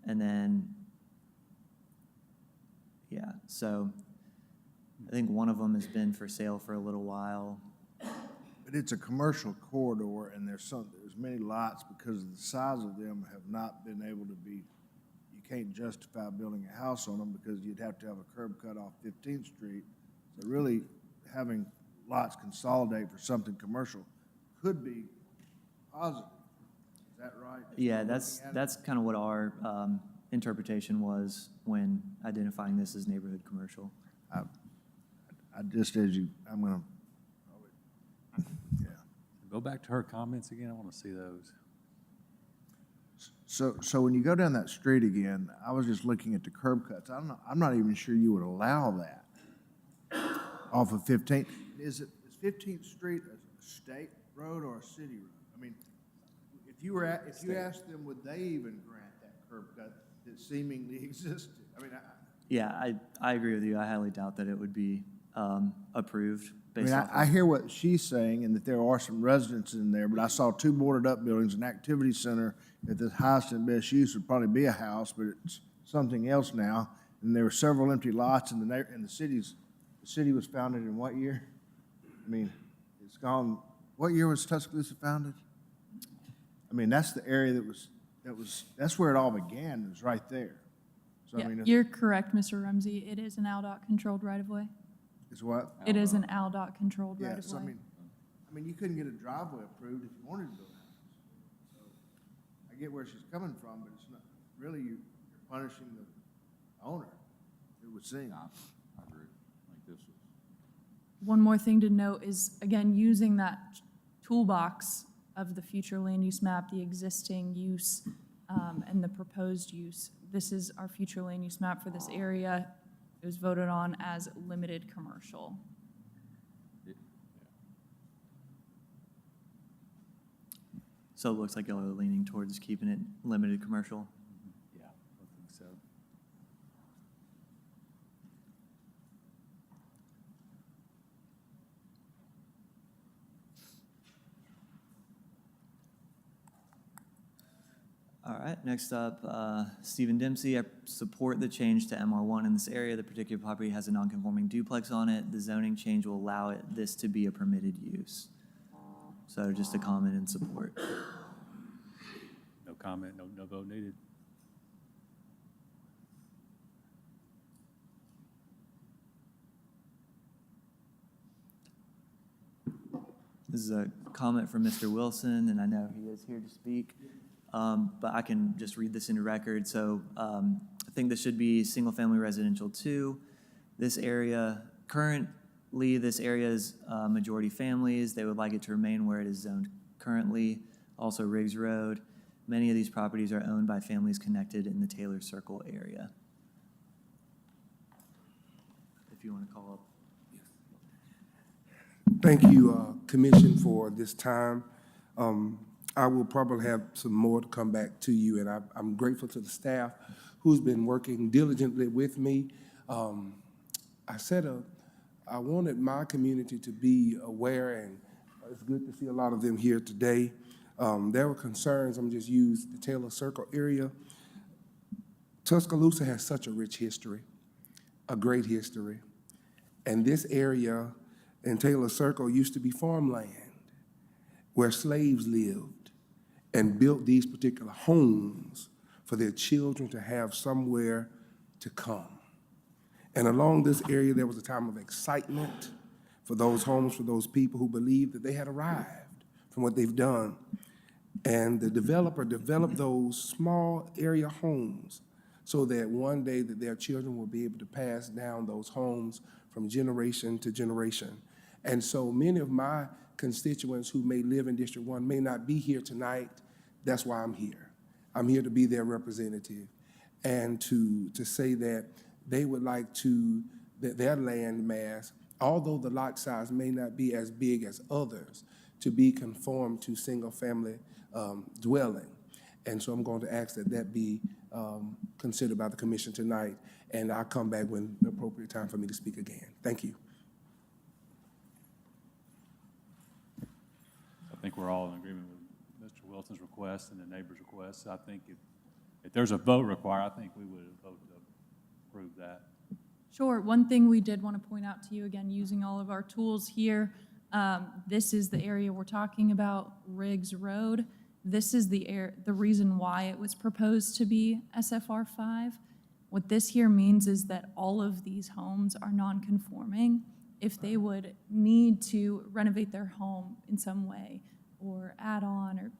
And then, so I think one of them has been for sale for a little while. But it's a commercial corridor, and there's many lots because the size of them have not been able to be, you can't justify building a house on them because you'd have to have a curb cut off 15th Street. So really, having lots consolidate for something commercial could be positive. Is that right? Yeah, that's kind of what our interpretation was when identifying this as neighborhood commercial. I just, I'm gonna, yeah. Go back to her comments again, I want to see those. So when you go down that street again, I was just looking at the curb cuts. I'm not even sure you would allow that off of 15th. Is 15th Street a state road or a city road? I mean, if you asked them, would they even grant that curb cut that seemingly existed? I mean, I agree with you. I highly doubt that it would be approved based off I hear what she's saying and that there are some residences in there, but I saw two boarded up buildings, an activity center at the highest and best use would probably be a house, but it's something else now. And there were several empty lots in the city was founded in what year? I mean, it's gone, what year was Tuscaloosa founded? I mean, that's the area that's where it all began, was right there. So, Yeah, I mean, you're correct, Mr. Ramsey. It is an ALDOT-controlled right-of-way. it's what? It is an ALDOT-controlled Yeah, right-of-way. so I mean, you couldn't get a driveway approved if you wanted to build a house. So I get where she's coming from, but it's not, really, you're punishing the owner, it would seem. I agree. I think this is. One more thing to note is, again, using that toolbox of the future land use map, the existing use, and the proposed use. This is our future land use map for this area. It was voted on as limited commercial. So it looks like y'all are leaning towards keeping it limited commercial. Yeah, I think so. All right, next up, Stephen Dempsey. I support the change to MR1 in this area. The particular property has a non-conforming duplex on it. The zoning change will allow this to be a permitted use. So just a comment in support. No comment, no vote needed. This is a comment from Mr. Wilson, and I know he is here to speak. But I can just read this into record. So I think this should be single-family residential 2. This area, currently, this area is majority families. They would like it to remain where it is zoned currently. Also Riggs Road. Many of these properties are owned by families connected in the Taylor Circle area. If you want to call up. Thank you, Commission, for this time. I will probably have some more to come back to you, and I'm grateful to the staff who's been working diligently with me. I wanted my community to be aware, and it's good to see a lot of them here today. There were concerns, I'm just use the Taylor Circle area. Tuscaloosa has such a rich history, a great history, and this area in Taylor Circle used to be farmland where slaves lived and built these particular homes for their children to have somewhere to come. And along this area, there was a time of excitement for those homes, for those people who believed that they had arrived from what they've done. And the developer developed those small area homes so that one day that their children will be able to pass down those homes from generation to generation. And so many of my constituents who may live in District 1 may not be here tonight. That's why I'm here. I'm here to be their representative and to say that they would like to, that their land mass, although the lot size may not be as big as others, to be conformed to single-family dwelling. And so I'm going to ask that that be considered by the commission tonight, and I'll come back when the appropriate time for me to speak again. Thank you. I think we're all in agreement with Mr. Wilson's request and the neighbor's request. I think if there's a vote required, I think we would vote to approve that. Sure. One thing we did want to point out to you, again, using all of our tools here, this is the area we're talking about, Riggs Road. This is the reason why it was proposed to be SFR 5. What this here means is that all of these homes are non-conforming. If they would need to renovate their home in some way or add on or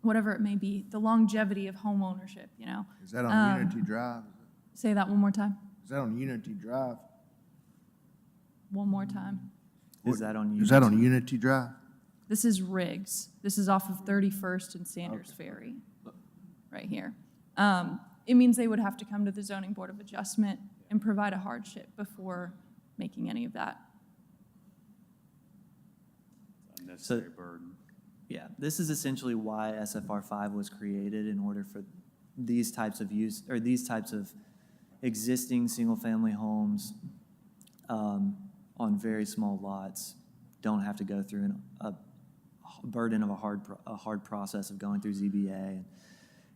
whatever it may be, the longevity of home ownership, you know. Is that on Unity Drive? Say that one more time. Is that on Unity Drive? One more time. Is that on you? Is that on Unity Drive? This is Riggs. This is off of 31st and Sanders Ferry, right here. It means they would have to come to the Zoning Board of Adjustment and provide a hardship before making any of that. Unnecessary burden. Yeah, this is essentially why SFR 5 was created, in order for these types of use, or these types of existing single-family homes on very small lots don't have to go through a burden of a hard process of going through ZBA and,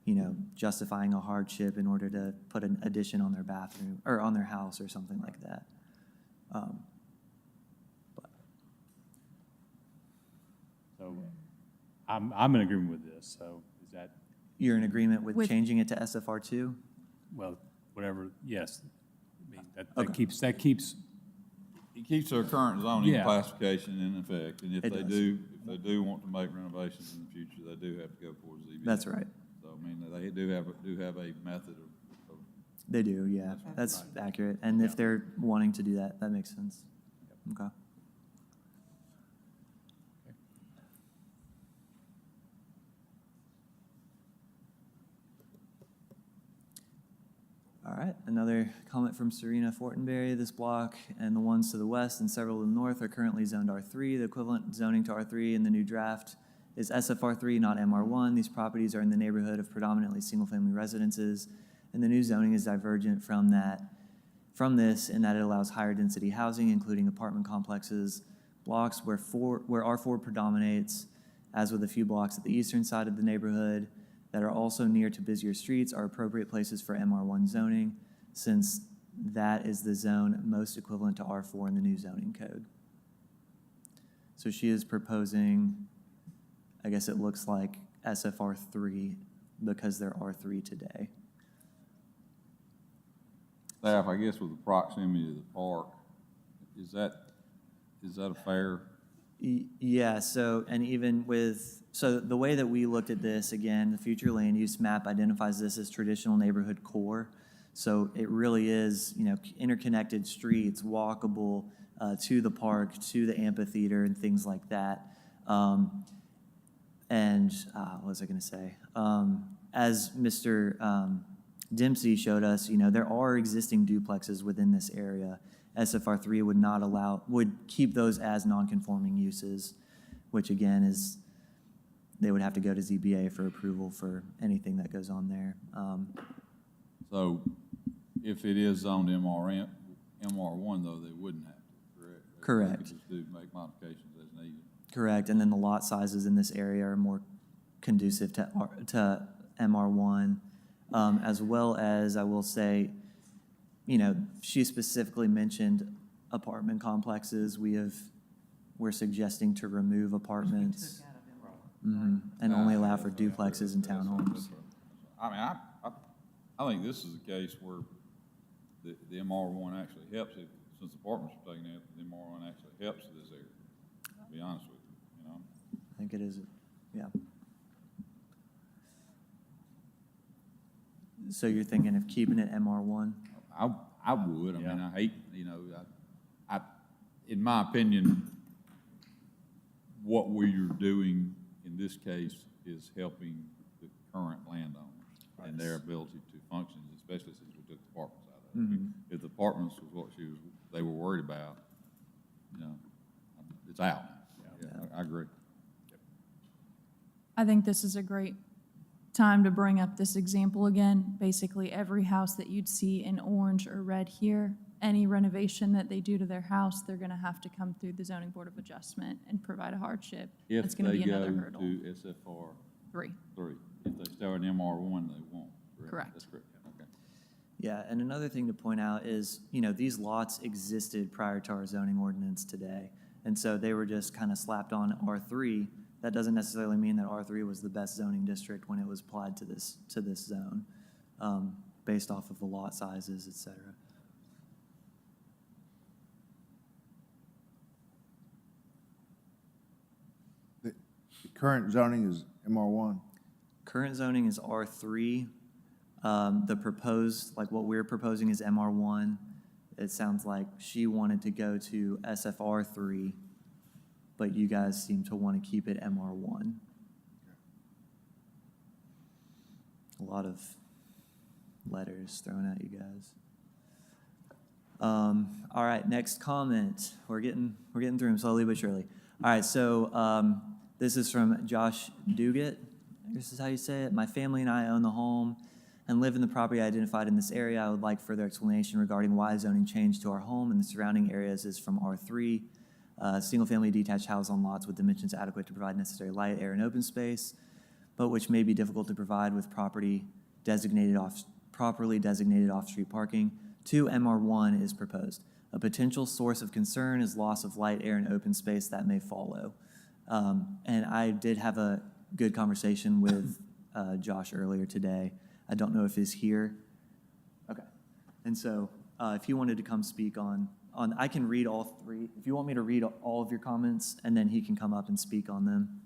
you know, justifying a hardship in order to put an addition on their bathroom or on their house or something like that. So I'm in agreement with this. So is that, You're in agreement with With- changing it to SFR 2? well, whatever, yes. I mean, that Okay. keeps, It keeps their current zoning Yeah. classification in effect, and if It they does. do want to make renovations in the future, they do have to go towards ZBA. That's right. So, I mean, they do have a method of They do, yeah. Okay. That's accurate. And if they're wanting to do that, that makes sense. Okay. All right, another comment from Serena Fortenberry. This block and the ones to the west and several to the north are currently zoned R3. The equivalent zoning to R3 in the new draft is SFR3, not MR1. These properties are in the neighborhood of predominantly single-family residences, and the new zoning is divergent from this in that it allows higher density housing, including apartment complexes, blocks where R4 predominates, as with a few blocks at the eastern side of the neighborhood. that are also near to busier streets are appropriate places for MR1 zoning, since that is the zone most equivalent to R4 in the new zoning code. So she is proposing, I guess it looks like SFR3 because they're R3 today. Staff, I guess with the proximity to the park, is that a fair? Yeah, so, and even with, so the way that we looked at this, again, the future land use map identifies this as traditional neighborhood core. So it really is, you know, interconnected streets, walkable to the park, to the amphitheater, and things like that. What was I going to say? As Mr. Dempsey showed us, you know, there are existing duplexes within this area. SFR3 would not allow, would keep those as non-conforming uses, which again is, they would have to go to ZBA for approval for anything that goes on there. So if it is zoned MR1 though, they wouldn't have to, correct? Correct. They could just make modifications as needed. Correct, and then the lot sizes in this area are more conducive to MR1, as well as, I will say, you know, she specifically mentioned apartment complexes. We're suggesting to remove apartments. And only allow for duplexes and townhomes. I mean, I think this is a case where the MR1 actually helps it, since apartments are taking it, the MR1 actually helps this area, to be honest with you, you know? I think it is, yeah. So you're thinking of keeping it MR1? I would, I mean, I hate, you know, in my opinion, what we're doing in this case is helping the current landowners and their ability to function, especially since we took the apartments out of it. If the apartments was what they were worried about, you know, it's out. Yeah, I agree. I think this is a great time to bring up this example again. Basically, every house that you'd see in orange or red here, any renovation that they do to their house, they're gonna have to come through the zoning board of adjustment and provide a hardship. If That's gonna they be another go hurdle. to SFR 3. 3, if they start in MR1, they won't. Correct. That's correct, okay. Yeah, and another thing to point out is, you know, these lots existed prior to our zoning ordinance today. And so they were just kind of slapped on R3. That doesn't necessarily mean that R3 was the best zoning district when it was applied to this zone, based off of the lot sizes, et cetera. The current zoning is MR1. Current zoning is R3. The proposed, like what we're proposing is MR1. It sounds like she wanted to go to SFR3, but you guys seem to want to keep it MR1. A lot of letters thrown at you guys. All right, next comment. We're getting through them slowly but surely. All right, so this is from Josh Duguid. This is how you say it. My family and I own the home and live in the property identified in this area. I would like further explanation regarding why zoning changed to our home and the surrounding areas is from R3. Single-family detached house on lots with dimensions adequate to provide necessary light, air, and open space, but which may be difficult to provide with properly designated off-street parking. 2 MR1 is proposed. A potential source of concern is loss of light, air, and open space that may follow. And I did have a good conversation with Josh earlier today. I don't know if he's here. Okay. And so if he wanted to come speak on, I can read all 3. If you want me to read all of your comments, and then he can come up and speak on them.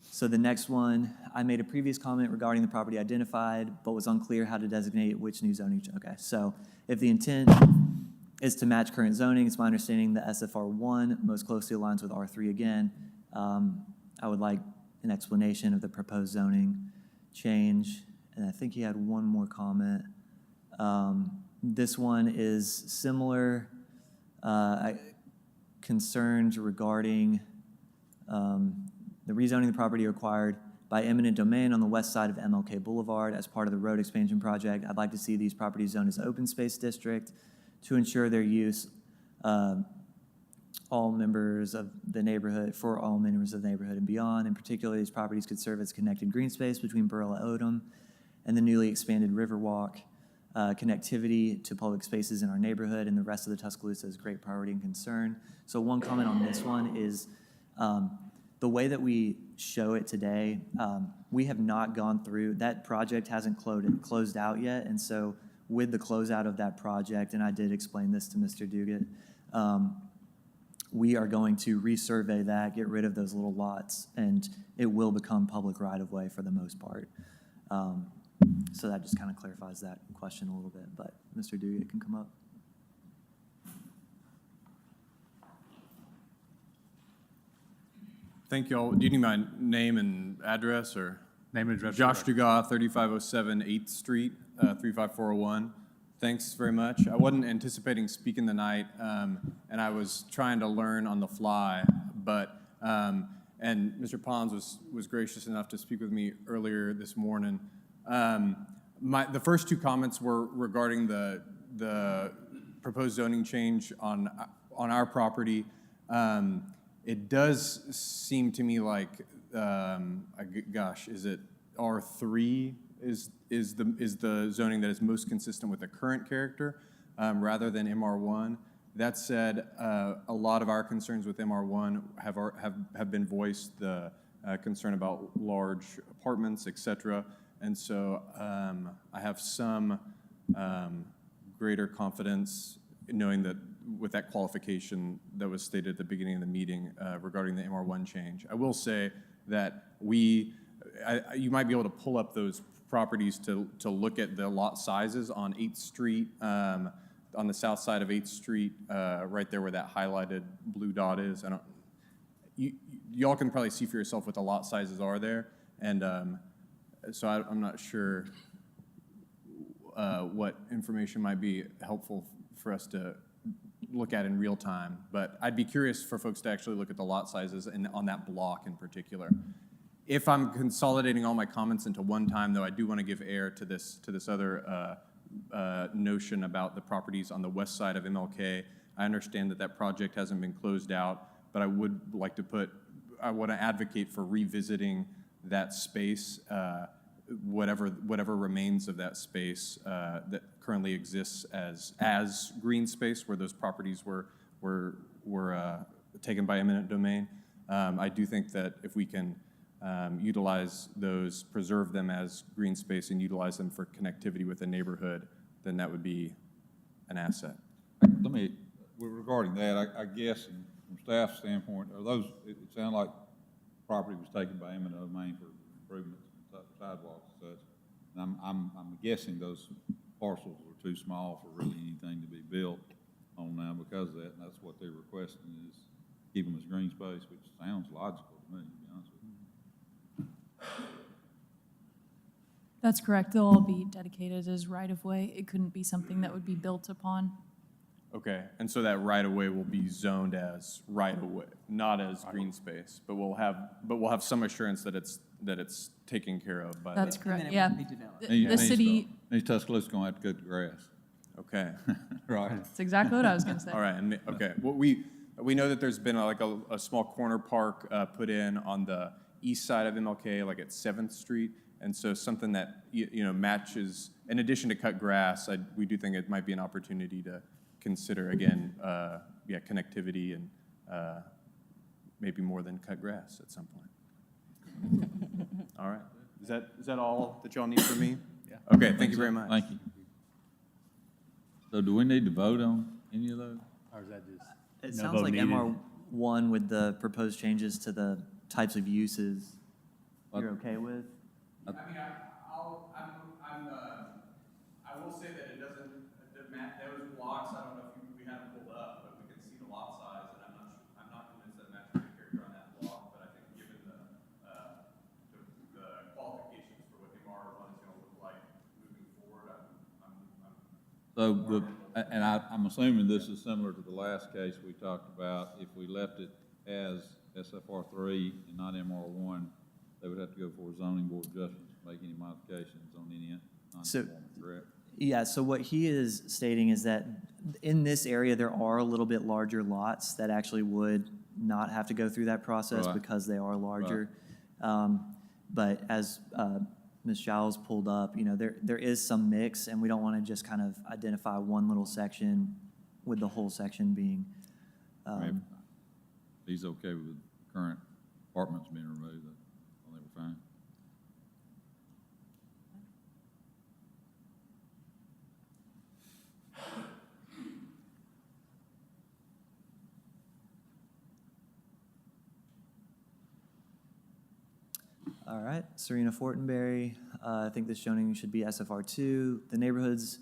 So the next one, I made a previous comment regarding the property identified, but was unclear how to designate which new zoning. Okay, so if the intent is to match current zoning, it's my understanding that SFR1 most closely aligns with R3 again. I would like an explanation of the proposed zoning change. And I think he had one more comment. This one is similar, concerns regarding the rezoning of the property required by eminent domain on the west side of MLK Boulevard as part of the road expansion project. I'd like to see these properties zoned as open space district to ensure their use all members of the neighborhood, for all members of the neighborhood and beyond. In particular, these properties could serve as connected green space between Burrell and Odom and the newly expanded Riverwalk. Connectivity to public spaces in our neighborhood and the rest of the Tuscaloosa is a great priority and concern. So one comment on this one is the way that we show it today, we have not gone through, that project hasn't closed out yet. And so with the closeout of that project, and I did explain this to Mr. Duguid, we are going to resurvey that, get rid of those little lots, and it will become public right-of-way for the most part. So that just kind of clarifies that question a little bit, but Mr. Duguid can come up. Thank you all. Do you need my name and address, or? Name and address. Josh Dugas, 3507 8th Street, 35401. Thanks very much. I wasn't anticipating speaking tonight, and I was trying to learn on the fly, but, and Mr. Pons was gracious enough to speak with me earlier this morning. The first two comments were regarding the proposed zoning change on our property. It does seem to me like, gosh, is it R3 is the zoning that is most consistent with the current character rather than MR1. That said, a lot of our concerns with MR1 have been voiced, the concern about large apartments, et cetera. And so I have some greater confidence in knowing that with that qualification that was stated at the beginning of the meeting regarding the MR1 change. I will say that you might be able to pull up those properties to look at the lot sizes on 8th Street, on the south side of 8th Street, right there where that highlighted blue dot is. Y'all can probably see for yourself what the lot sizes are there. And so I'm not sure what information might be helpful for us to look at in real time, but I'd be curious for folks to actually look at the lot sizes on that block in particular. If I'm consolidating all my comments into one time, though, I do want to give air to this other notion about the properties on the west side of MLK. I understand that project hasn't been closed out, but I would like to I want to advocate for revisiting that space, whatever remains of that space that currently exists as green space where those properties were taken by eminent domain. I do think that if we can utilize those, preserve them as green space and utilize them for connectivity with the neighborhood, then that would be an asset. Regarding that, I guess from staff standpoint, it sounded like property was taken by eminent domain for improvements, sidewalks and such. And I'm guessing those parcels are too small for really anything to be built on now because of that, and that's what they're requesting is keep them as green space, which sounds logical to me, to be honest with you. That's correct. They'll all be dedicated as right-of-way. It couldn't be something that would be built upon. Okay, and so that right-of-way will be zoned as right-of-way, not as green space, but we'll have some assurance that it's taken care of by That's the. correct, it yeah. would be developed. The city, Tuscaloosa gonna have to cut the grass. Okay, Right. that's exactly what I was going to say. all right, okay. Well, we know that there's been a small corner park put in on the east side of MLK, like at 7th Street, and so something that matches. In addition to cut grass, we do think it might be an opportunity to consider again, connectivity and maybe more than cut grass at some point. All right, is that all that y'all need from me? Yeah. Okay, thank you very much. Thank you. So do we need to vote on any of those? Or is that just? It no sounds vote like needed? MR1 with the proposed changes to the types of uses you're okay with? I mean, I will say that it doesn't, those blocks, I don't know if we have them pulled up, but we can see the lot size, and I'm not convinced that matches the character on that block, but I think given the qualifications for what MR1 is gonna look like moving forward, I'm assuming this is similar to the last case we talked about. If we left it as SFR3 and not MR1, they would have to go for a zoning board adjustment to make any modifications on any non-conforming, correct? Yeah, so what he is stating is that in this area, there are a little bit larger lots that actually would not have to go through that process Right. because they are larger. But as Ms. Giles pulled up, you know, there is some mix, and we don't want to just kind of identify one little section with the whole section being, I mean, if he's okay with current apartments being removed, I think we're fine. all right, Serena Fortenberry, I think this zoning should be SFR2. The neighborhoods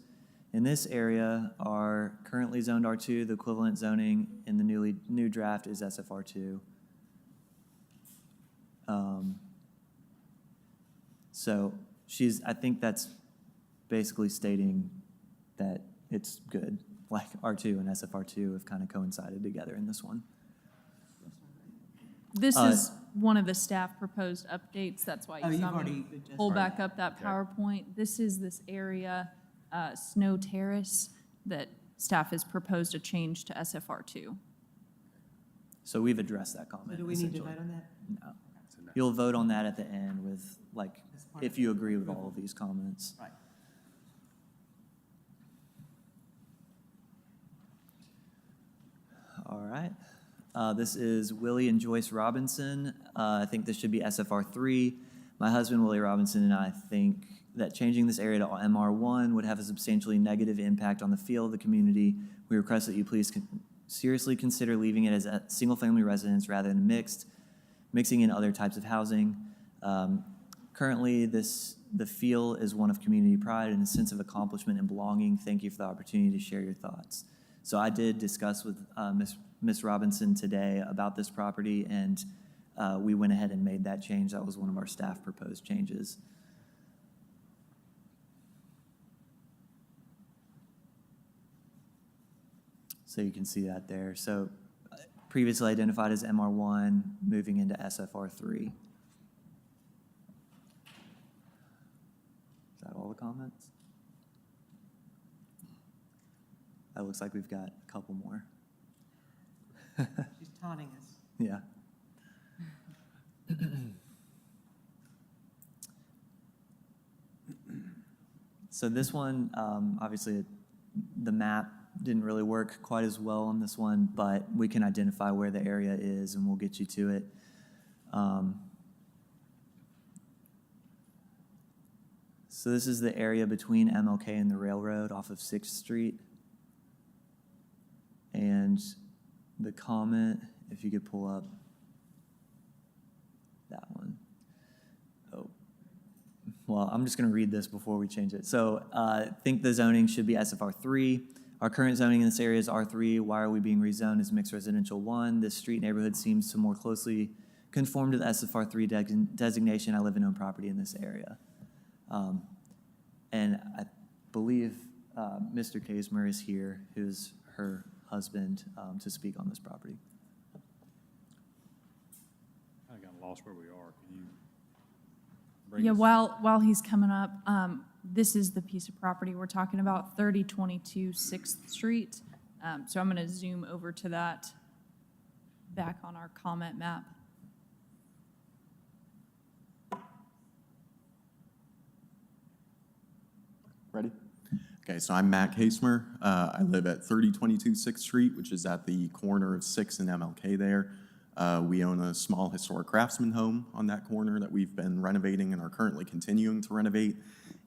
in this area are currently zoned R2. The equivalent zoning in the new draft is SFR2. So I think that's basically stating that it's good, like R2 and SFR2 have kind of coincided together in this one. This is one of the staff proposed updates, that's why Oh, you you've saw me already pull adjusted. back up that PowerPoint. This is this area, Snow Terrace, that staff has proposed a change to SFR2. So we've addressed that So comment. do we need to essentially. vote on that? No. You'll vote on that at the end with, like, As part if of you the agree with all approval. of these comments. Right. All right. This is Willie and Joyce Robinson. I think this should be SFR3. My husband, Willie Robinson, and I think that changing this area to MR1 would have a substantially negative impact on the feel of the community. We request that you please seriously consider leaving it as a single-family residence rather than mixing in other types of housing. Currently, the feel is one of community pride and a sense of accomplishment and belonging. Thank you for the opportunity to share your thoughts. So I did discuss with Ms. Robinson today about this property, and we went ahead and made that change. That was one of our staff proposed changes. So you can see that there. So previously identified as MR1, moving into SFR3. Is that all the comments? That looks like we've got a couple more. She's taunting us. Yeah. So this one, obviously, the map didn't really work quite as well on this one, but we can identify where the area is and we'll get you to it. So this is the area between MLK and the railroad off of 6th Street. And the comment, if you could pull up that one. Oh, well, I'm just going to read this before we change it. So I think the zoning should be SFR3. Our current zoning in this area is R3. Why are we being rezoned as mixed residential 1? This street neighborhood seems to more closely conform to the SFR3 designation. I live and own property in this area. And I believe Mr. Kaismer is here, who's her husband, to speak on this property. I got lost where we are. Can you bring Yeah, us- while he's coming up, this is the piece of property we're talking about, 3022 6th Street. So I'm going to zoom over to that back on our comment map. Ready? Okay, so I'm Matt Kaismer. I live at 3022 6th Street, which is at the corner of 6th and MLK there. We own a small historic craftsman home on that corner that we've been renovating and are currently continuing to renovate.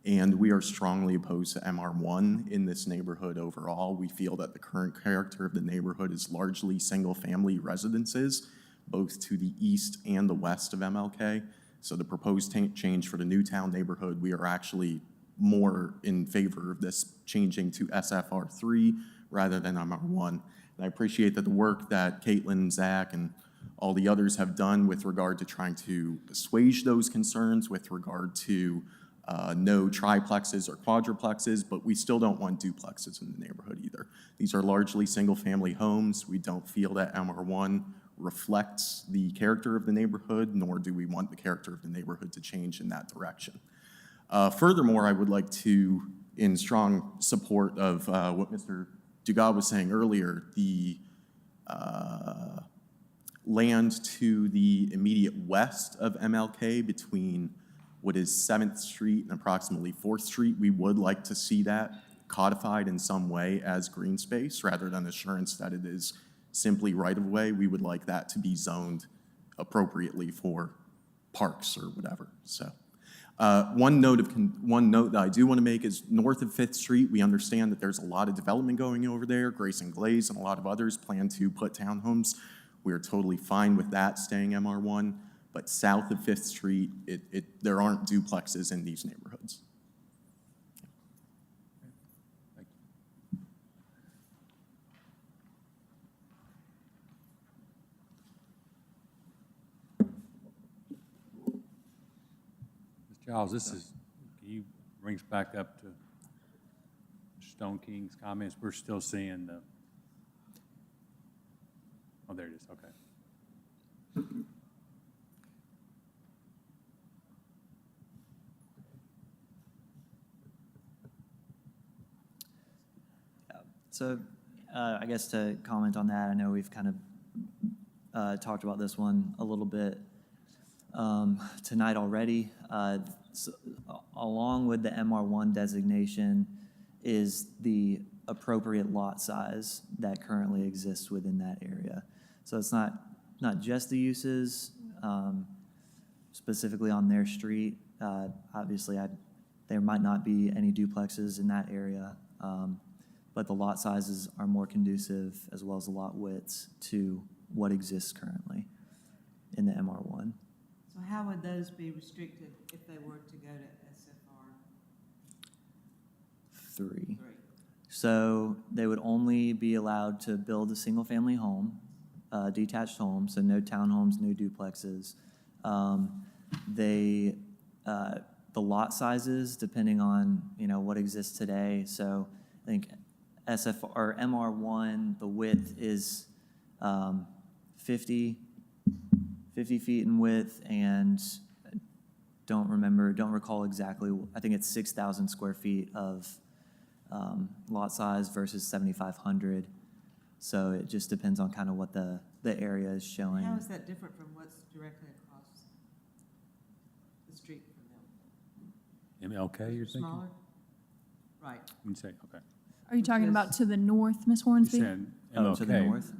And we are strongly opposed to MR1 in this neighborhood overall. We feel that the current character of the neighborhood is largely single-family residences, both to the east and the west of MLK. So the proposed change for the Newtown neighborhood, we are actually more in favor of this changing to SFR3 rather than MR1. And I appreciate that the work that Caitlin, Zach, and all the others have done with regard to trying to assuage those concerns with regard to no triplexes or quadruplexes, but we still don't want duplexes in the neighborhood either. These are largely single-family homes. We don't feel that MR1 reflects the character of the neighborhood, nor do we want the character of the neighborhood to change in that direction. Furthermore, I would like to, in strong support of what Mr. Dugas was saying earlier, the land to the immediate west of MLK between what is 7th Street and approximately 4th Street, we would like to see that codified in some way as green space rather than assurance that it is simply right-of-way. We would like that to be zoned appropriately for parks or whatever, so. One note that I do want to make is north of 5th Street, we understand that there's a lot of development going over there. Grace and Glaze and a lot of others plan to put townhomes. We are totally fine with that staying MR1, but south of 5th Street, there aren't duplexes in these neighborhoods. Ms. Giles, can you bring us back up to Stone King's comments? We're still seeing the, oh, there it is, okay. So I guess to comment on that, I know we've kind of talked about this one a little bit tonight already. So, along with the MR1 designation is the appropriate lot size that currently exists within that area. So it's not just the uses specifically on their street. Obviously, there might not be any duplexes in that area, but the lot sizes are more conducive, as well as the lot widths, to what exists currently in the MR1. So how would those be restricted if they were to go to SFR 3. 3? So they would only be allowed to build a single-family home, detached home, so no townhomes, no duplexes. The lot sizes, depending on, what exists today. So I think SFR or MR1, the width is 50 feet in width, and don't recall exactly. I think it's 6,000 square feet of lot size versus 7,500. So it just depends on kind of what the area is showing. How is that different from what's directly across the street from them? MLK, you're thinking? Smaller? Right. You say, okay. Are you talking Because- about to the north, Ms. You Hornsby? said Oh, to the MLK. north?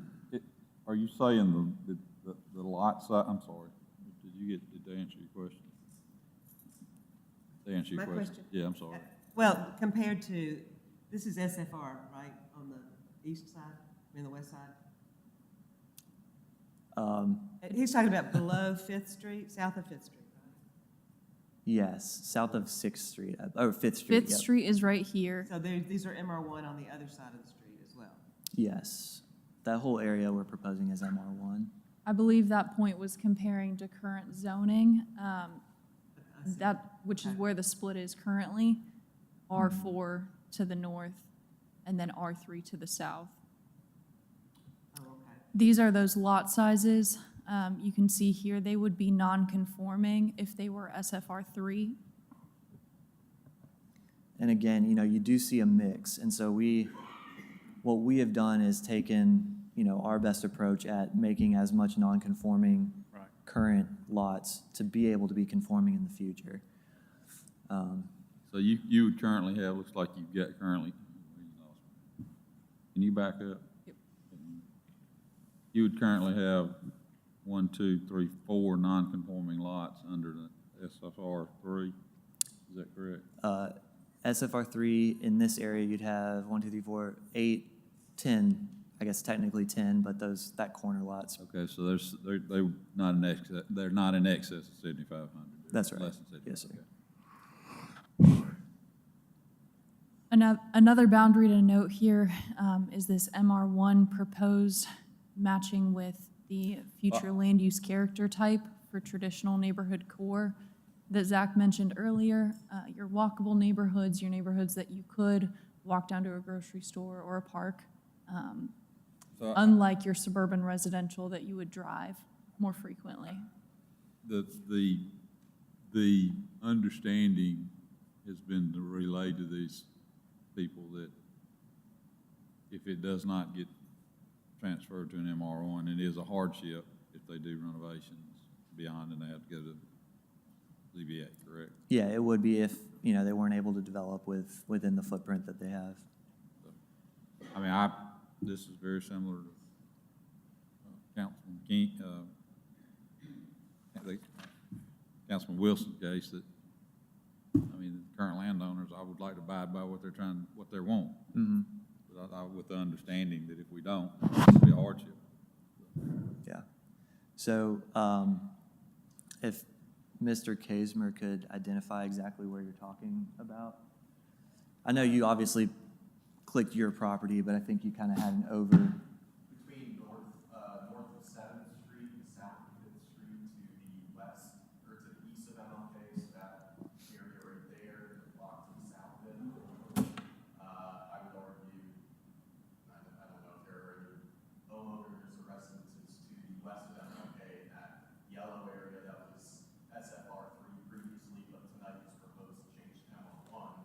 Are you saying the lot size, I'm sorry, did they answer your question? They answer your My question? question? Yeah, I'm sorry. Well, compared to, this is SFR, right, on the east side, the west side? He's talking about below 5th Street, south of 5th Street, right? Yes, south of 6th Street, or 5th Street. Fifth Yep. Street is right here. So these are MR1 on the other side of the street as well. Yes, that whole area we're proposing is MR1. I believe that point was comparing to current zoning, I see. which is Okay. where the split is currently, R4 to the north, and then R3 to the south. Oh, okay. These are those lot sizes. You can see here, they would be non-conforming if they were SFR 3. And again, you do see a mix. And so what we have done is taken, our best approach at making as much non-conforming Right. current lots to be able to be conforming in the future. So you would currently have, looks like you've got currently, can you back up? Yep. You would currently have 1, 2, 3, 4 non-conforming lots under the SFR 3, is that correct? SFR 3, in this area, you'd have 1, 2, 3, 4, 8, 10, I guess technically 10, but that corner lots. Okay, so they're not in excess, they're not in excess of 7,500. That's right. Less than 7,500. Yes, sir. Okay. Another boundary to note here is this MR1 proposed matching with the future land use character type for traditional neighborhood core that Zach mentioned earlier. Your walkable neighborhoods, your neighborhoods that you could walk down to a grocery store or a park, unlike your suburban residential that you would drive more frequently. The understanding has been relayed to these people that if it does not get transferred to an MR1, it is a hardship if they do renovations beyond and they have to go to ZBA, correct? Yeah, it would be if, they weren't able to develop within the footprint that they have. I mean, this is very similar to Councilman King, Councilman Wilson's case that, I mean, the current landowners, I would like to abide by what they want. But with the understanding that if we don't, it'll be a hardship. Yeah. So, if Mr. Kaismer could identify exactly where you're talking about? I know you obviously clicked your property, but I think you kind of had an over. Between north of 7th Street and south of 5th Street to the west, or to the east of MLK, so that area right there, the block to the south of it. I would argue, I don't know if there are any homeowners or residences to the west of MLK in that yellow area that was SFR3 previously, but tonight is proposed to change to ML1.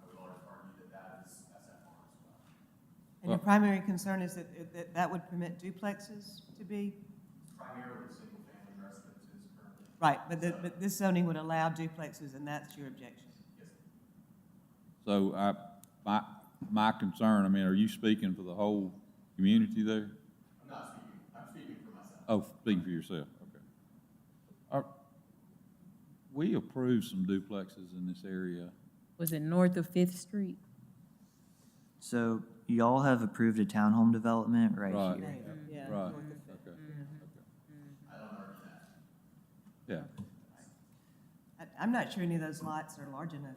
I would argue that that is SFR as well. And your primary concern is that that would permit duplexes to be? Primarily single-family residences currently. Right, but this zoning would allow duplexes, and that's your objection? So my concern, I mean, are you speaking for the whole community there? I'm not speaking, I'm speaking for myself. Oh, speaking for yourself, okay. We approved some duplexes in this area. Was it north of Fifth Street? So y'all have approved a townhome development right Right. here. Yeah. Right, okay, okay. I don't argue that. Yeah. I'm not sure any of those lots are large enough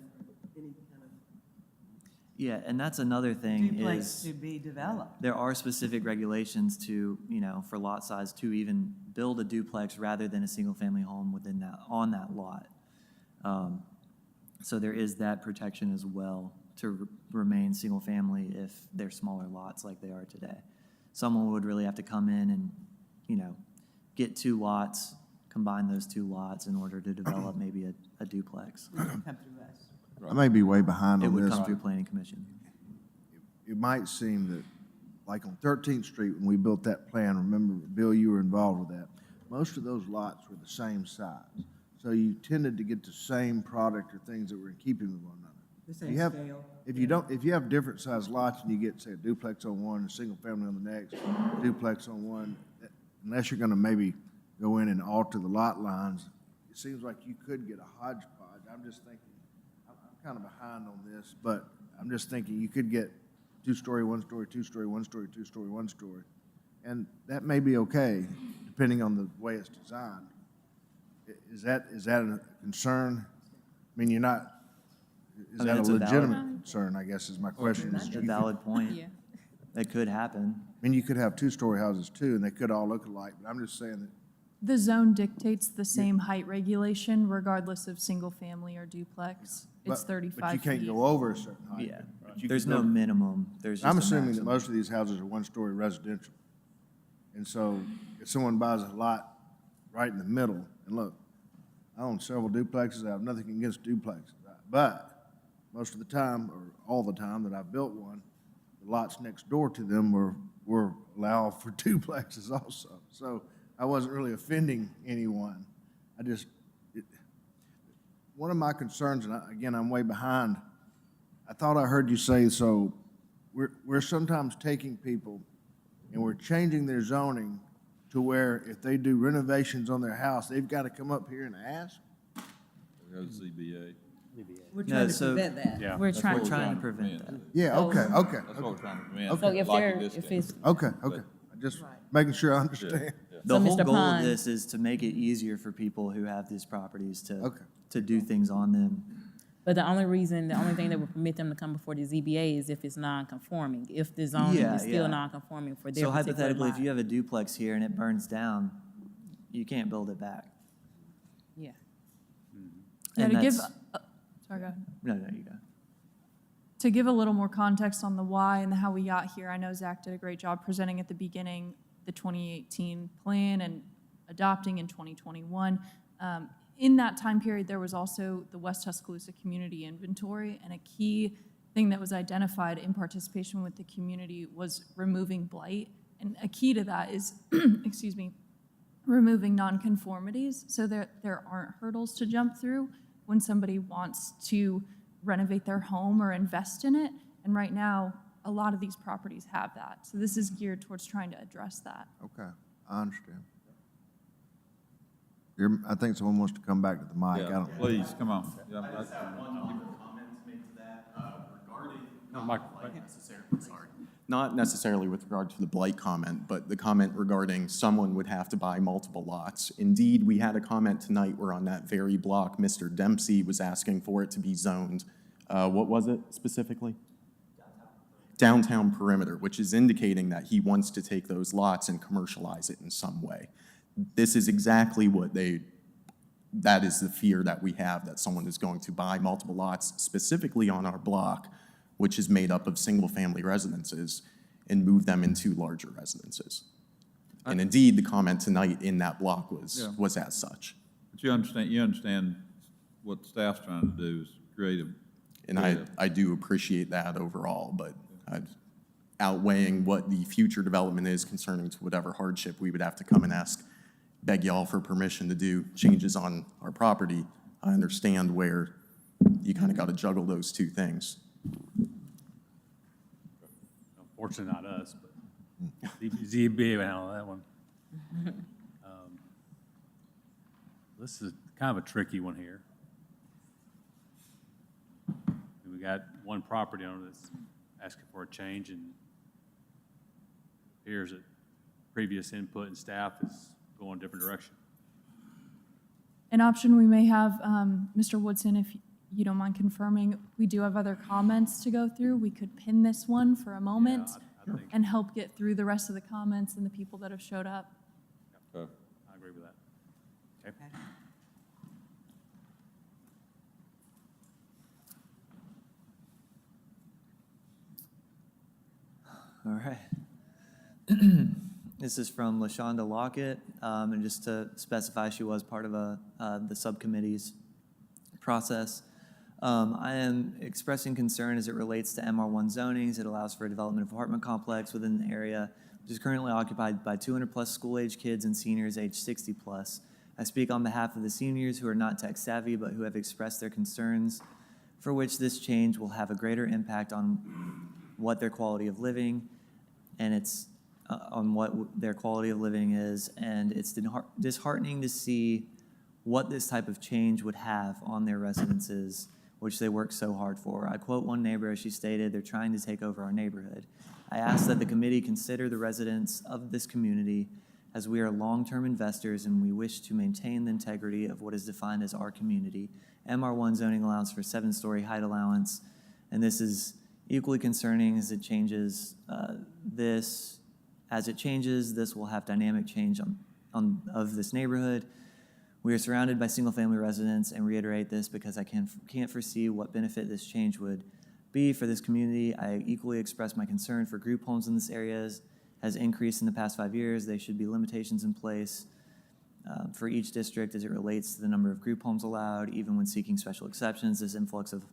for any kind of Yeah, and that's another thing duplex is to be developed. there are specific regulations to, for lot size to even build a duplex rather than a single-family home on that lot. So there is that protection as well to remain single-family if they're smaller lots like they are today. Someone would really have to come in and, get 2 lots, combine those 2 lots in order to develop maybe a duplex. Come through us. I may be way behind It on would this. come through planning commission. It might seem that, like on 13th Street, when we built that plan, remember, Bill, you were involved with that, most of those lots were the same size. So you tended to get the same product or things that were in keeping with one another. The same You have- scale. If you have different sized lots and you get, say, a duplex on one, a single family on the next, duplex on one, unless you're gonna maybe go in and alter the lot lines, it seems like you could get a hodgepodge. I'm just thinking, I'm kind of behind on this, but I'm just thinking you could get 2-story, 1-story, 2-story, 1-story, 2-story, 1-story. And that may be okay, depending on the way it's designed. Is that a concern? I mean, is I mean, that a it's a valid- legitimate concern, I guess is my question. It's a valid point. Yeah. That could happen. I mean, you could have 2-story houses too, and they could all look alike, but I'm just saying that, The zone dictates the same height regulation regardless of single-family or duplex. It's but 35 you can't feet. go over a certain height. Yeah. But you There's can no go- minimum. There's just I'm a assuming that maximum. most of these houses are 1-story residential. And so if someone buys a lot right in the middle, and look, I own several duplexes, I have nothing against duplexes. But most of the time, or all the time that I've built one, the lots next door to them were allowed for duplexes also. So I wasn't really offending anyone. One of my concerns, and again, I'm way behind, I thought I heard you say, so we're sometimes taking people and we're changing their zoning to where if they do renovations on their house, they've got to come up here and ask? Go to ZBA. We're No, trying to so- prevent that. Yeah. We're That's trying what to. we're Trying to prevent that. Yeah, okay. That's what we're trying to prevent. So if like in there, this if case. it's, Okay. I'm just making sure I understand. The So, whole Mr. goal of Pine- this is to make it easier for people who have these properties Okay. to do things on them. but the only thing that would permit them to come before the ZBA is if it's non-conforming, if the zoning Yeah, is yeah. still non-conforming for their So particular hypothetically, if lot. you have a duplex here and it burns down, you can't build it back. Yeah. Yeah, And to give, that's- sorry, go ahead. No, you go. To give a little more context on the why and how we got here, I know Zach did a great job presenting at the beginning the 2018 plan and adopting in 2021. In that time period, there was also the West Tuscaloosa Community Inventory, and a key thing that was identified in participation with the community was removing blight. And a key to that is, excuse me, removing nonconformities so that there aren't hurdles to jump through when somebody wants to renovate their home or invest in it. And right now, a lot of these properties have that. So this is geared towards trying to address that. Okay, I understand. I think someone wants to come back to the mic. I Yeah, don't. please, come on. Yeah, I just have one comment to make to that regarding. No, Mike, Not necessarily with regard to the blight comment, but the comment regarding someone would have to buy multiple lots. Indeed, we had a comment tonight where on that very block, Mr. Dempsey was asking for it to be zoned. What was it specifically? Downtown perimeter, which is indicating that he wants to take those lots and commercialize it in some way. This is exactly what that is the fear that we have, that someone is going to buy multiple lots specifically on our block, which is made up of single-family residences, and move them into larger residences. And indeed, the comment tonight in that block was as such. But you understand what the staff's trying to do is create a. And I do appreciate that overall, but outweighing what the future development is concerning to whatever hardship we would have to come and beg y'all for permission to do changes on our property, I understand where you kind of got to juggle those two things. Unfortunately, not us, but ZB will handle that one. This is kind of a tricky one here. We got one property owner that's asking for a change, and appears that previous input and staff is going a different direction. An option we may have, Mr. Woodson, if you don't mind confirming, we do have other comments to go through. We could pin this one for a moment I think and help get through the rest of the comments and the people that have showed up. Okay. I agree with that. Okay. All right. This is from LaShonda Lockett, and just to specify, she was part of the subcommittee's process. I am expressing concern as it relates to MR1 zonings. It allows for a development of apartment complex within the area, which is currently occupied by 200-plus school-age kids and seniors aged 60-plus. I speak on behalf of the seniors who are not tech-savvy but who have expressed their concerns, for which this change will have a greater impact on what their quality of living and it's on what their quality of living is, and it's disheartening to see what this type of change would have on their residences, which they work so hard for. I quote one neighbor as she stated, "They're trying to take over our neighborhood." I ask that the committee consider the residents of this community, as we are long-term investors and we wish to maintain the integrity of what is defined as our community. MR1 zoning allows for 7-story height allowance, and this is equally concerning as it changes this. As it changes, this will have dynamic change of this neighborhood. We are surrounded by single-family residents, and reiterate this because I can't foresee what benefit this change would be for this community. I equally express my concern for group homes in this area has increased in the past 5 years. There should be limitations in place for each district as it relates to the number of group homes allowed, even when seeking special exceptions. This influx of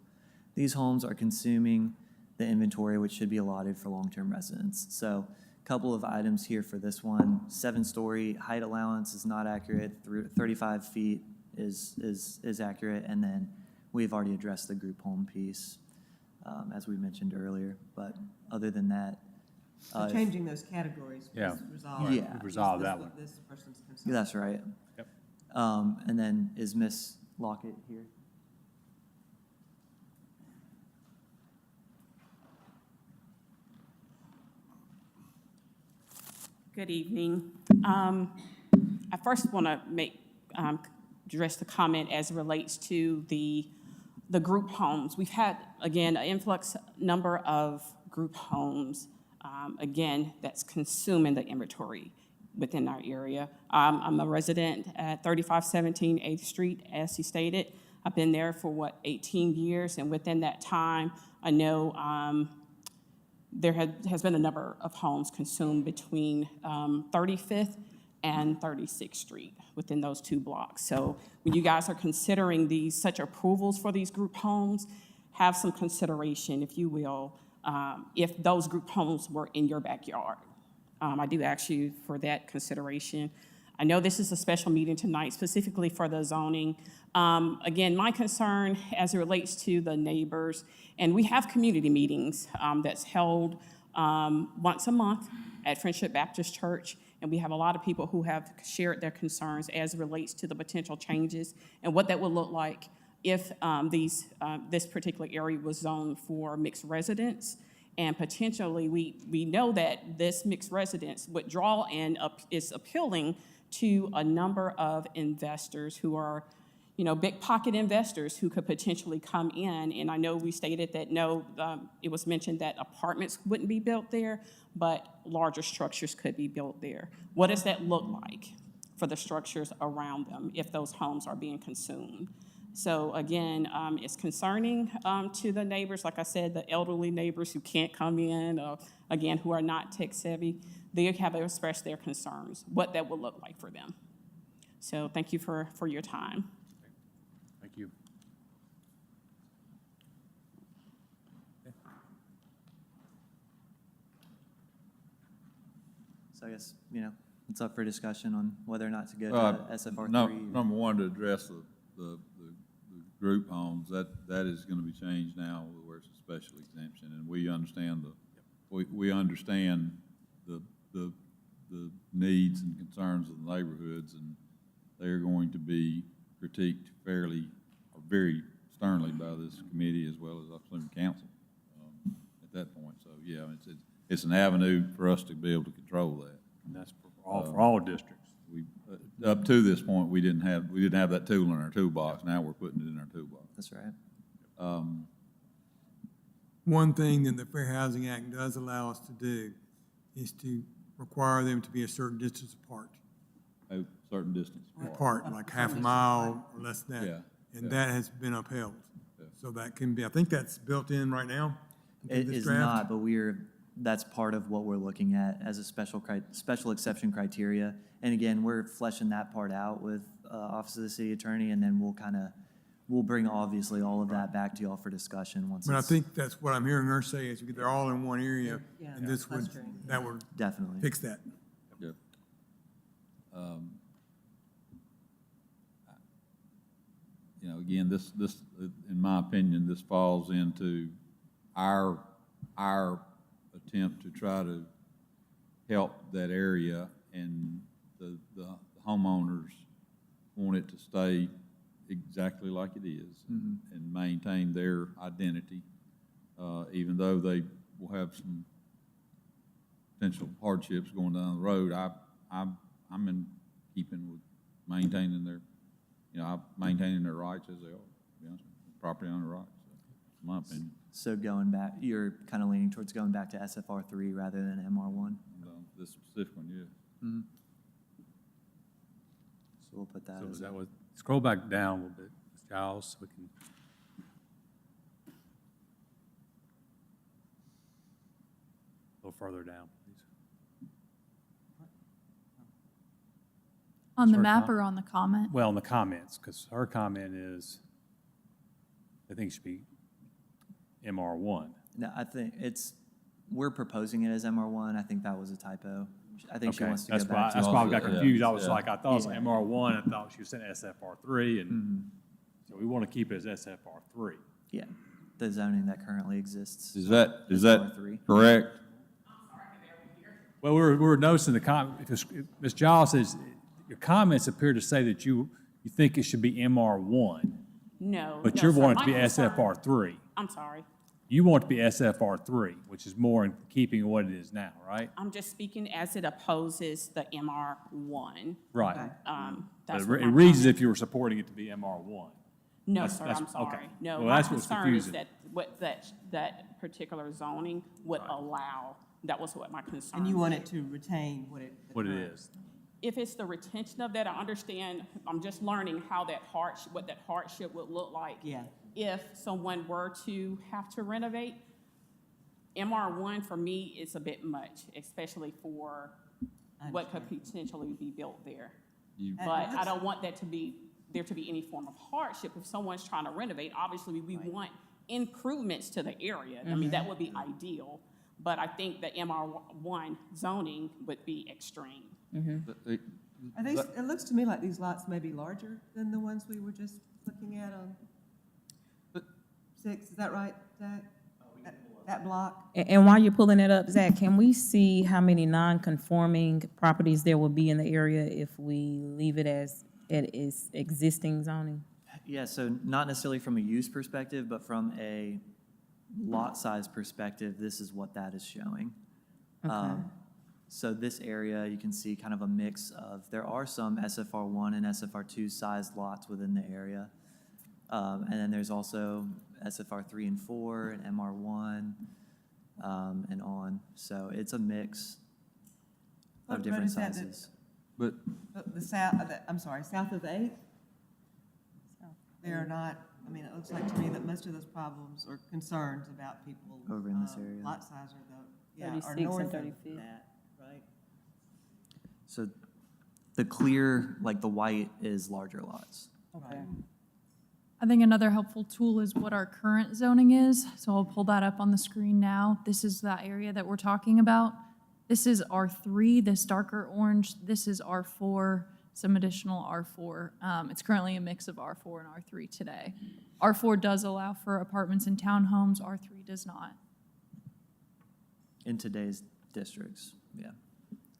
these homes are consuming the inventory, which should be allotted for long-term residents. So a couple of items here for this one. 7-story height allowance is not accurate. 35 feet is accurate. And then we've already addressed the group home piece, as we mentioned earlier. But other than that, So changing those categories Yeah. was resolved. Yeah. We've resolved This that was one. This person's concern. that's right. Yep. And then is Miss Lockett here? Good evening. I first want to address the comment as it relates to the group homes. We've had, again, an influx number of group homes, again, that's consuming the inventory within our area. I'm a resident at 3517 8th Street, as he stated. I've been there for, 18 years, and within that time, I know there has been a number of homes consumed between 35th and 36th Street within those 2 blocks. So when you guys are considering such approvals for these group homes, have some consideration, if you will, if those group homes were in your backyard. I do ask you for that consideration. I know this is a special meeting tonight specifically for the zoning. Again, my concern as it relates to the neighbors, and we have community meetings that's held once a month at Friendship Baptist Church, and we have a lot of people who have shared their concerns as it relates to the potential changes and what that would look like if this particular area was zoned for mixed residence. And potentially, we know that this mixed residence would draw and is appealing to a number of investors who are, big pocket investors who could potentially come in. And I know we stated that no, it was mentioned that apartments wouldn't be built there, but larger structures could be built there. What does that look like for the structures around them if those homes are being consumed? So again, it's concerning to the neighbors, like I said, the elderly neighbors who can't come in, again, who are not tech savvy. They have expressed their concerns, what that will look like for them. So thank you for your time. Thank you. So I guess, it's up for discussion on whether or not to go to SFR3. Number one, to address the group homes, that is going to be changed now where it's a special exemption, and we understand we understand the needs and concerns of the neighborhoods, and they're going to be critiqued fairly or very sternly by this committee as well as I assume council at that point. So yeah, it's an avenue for us to be able to control that. And that's for all districts. Up to this point, we didn't have that tool in our toolbox. Now we're putting it in our toolbox. That's right. One thing that the Fair Housing Act does allow us to do is to require them to be a certain distance apart. A certain distance Apart, like half a mile or less than that. Yeah. And that has been upheld. Yeah. So that can be, I think that's built in right now. into It this is draft. not, but that's part of what we're looking at as a special exception criteria. And again, we're fleshing that part out with Office of the City Attorney, and then we'll bring obviously all of that back to y'all for discussion once But I it's think that's what I'm hearing her say is they're all in one area, Yeah, and this would, clustering. that would definitely. fix that. Yep. Again, this, in my opinion, this falls into our attempt to try to help that area, and the homeowners want it to stay exactly like it is and maintain their identity, even though they will have some potential hardships going down the road. I'm in keeping with maintaining their, maintaining their rights as they are, to be honest, property owner rights, in my opinion. So going back, you're kind of leaning towards going back to SFR3 rather than MR1? This specific one, yeah. So we'll put that So as is that what, scroll back down a little bit, Ms. Giles, so we can. A little further down, please. On the Sorry, map Tom? or on the comment? Well, in the comments, because her comment is, I think it should be MR1. No, I think we're proposing it as MR1. I think that was a typo. I think she Okay, wants to that's go why, back to. that's why I got Yeah, confused. I was yeah. like, I thought it was Yeah. MR1, I thought she was saying SFR3, and so we want to keep it as SFR3. Yeah, the zoning that currently exists. Is that SFR3. correct? Well, we're noticing the comment, Ms. Giles says, your comments appear to say that you think it should be MR1, No. but no, you're sir. wanting it My to be concern- SFR3. I'm sorry. You want it to be SFR3, which is more in keeping with what it is now, right? I'm just speaking as it opposes the MR1. Right. That's But what it my reads as comment- if you were supporting it to be MR1. No, That's- sir, that's- I'm sorry. okay. No, Well, my that's what's concern is confusing. that particular zoning would allow, that was what my concern. And you want it to retain what it. the What it current- is. If it's the retention of that, I understand, I'm just learning how what that hardship would look like. Yeah. If someone were to have to renovate. MR1 for me is a bit much, especially for what could potentially be built there. But I don't want there to be any form of hardship. If someone's trying to renovate, obviously we want improvements to the area. I mean, that would be ideal, but I think the MR1 zoning would be extreme. Are these, it looks to me like these lots may be larger than the ones we were just looking at on 6, is that right, Zach? That block? And while you're pulling it up, Zach, can we see how many non-conforming properties there will be in the area if we leave it as it is existing zoning? Yeah, so not necessarily from a use perspective, but from a lot size perspective, this is what that is showing. So this area, you can see kind of a mix of, there are some SFR1 and SFR2 sized lots within the area. And then there's also SFR3 and 4 and MR1 and on. So it's a mix of different is that sizes. But The south, I'm sorry, south of the 8th? They're not, I mean, it looks like to me that most of those problems or concerns about people. Over in this area. Lot size are the, are 36 and north of 35. that, right? So the clear, like the white, is larger lots. Okay. I think another helpful tool is what our current zoning is. So I'll pull that up on the screen now. This is that area that we're talking about. This is R3, this darker orange. This is R4, some additional R4. It's currently a mix of R4 and R3 today. R4 does allow for apartments and townhomes, R3 does not. In today's districts, yeah.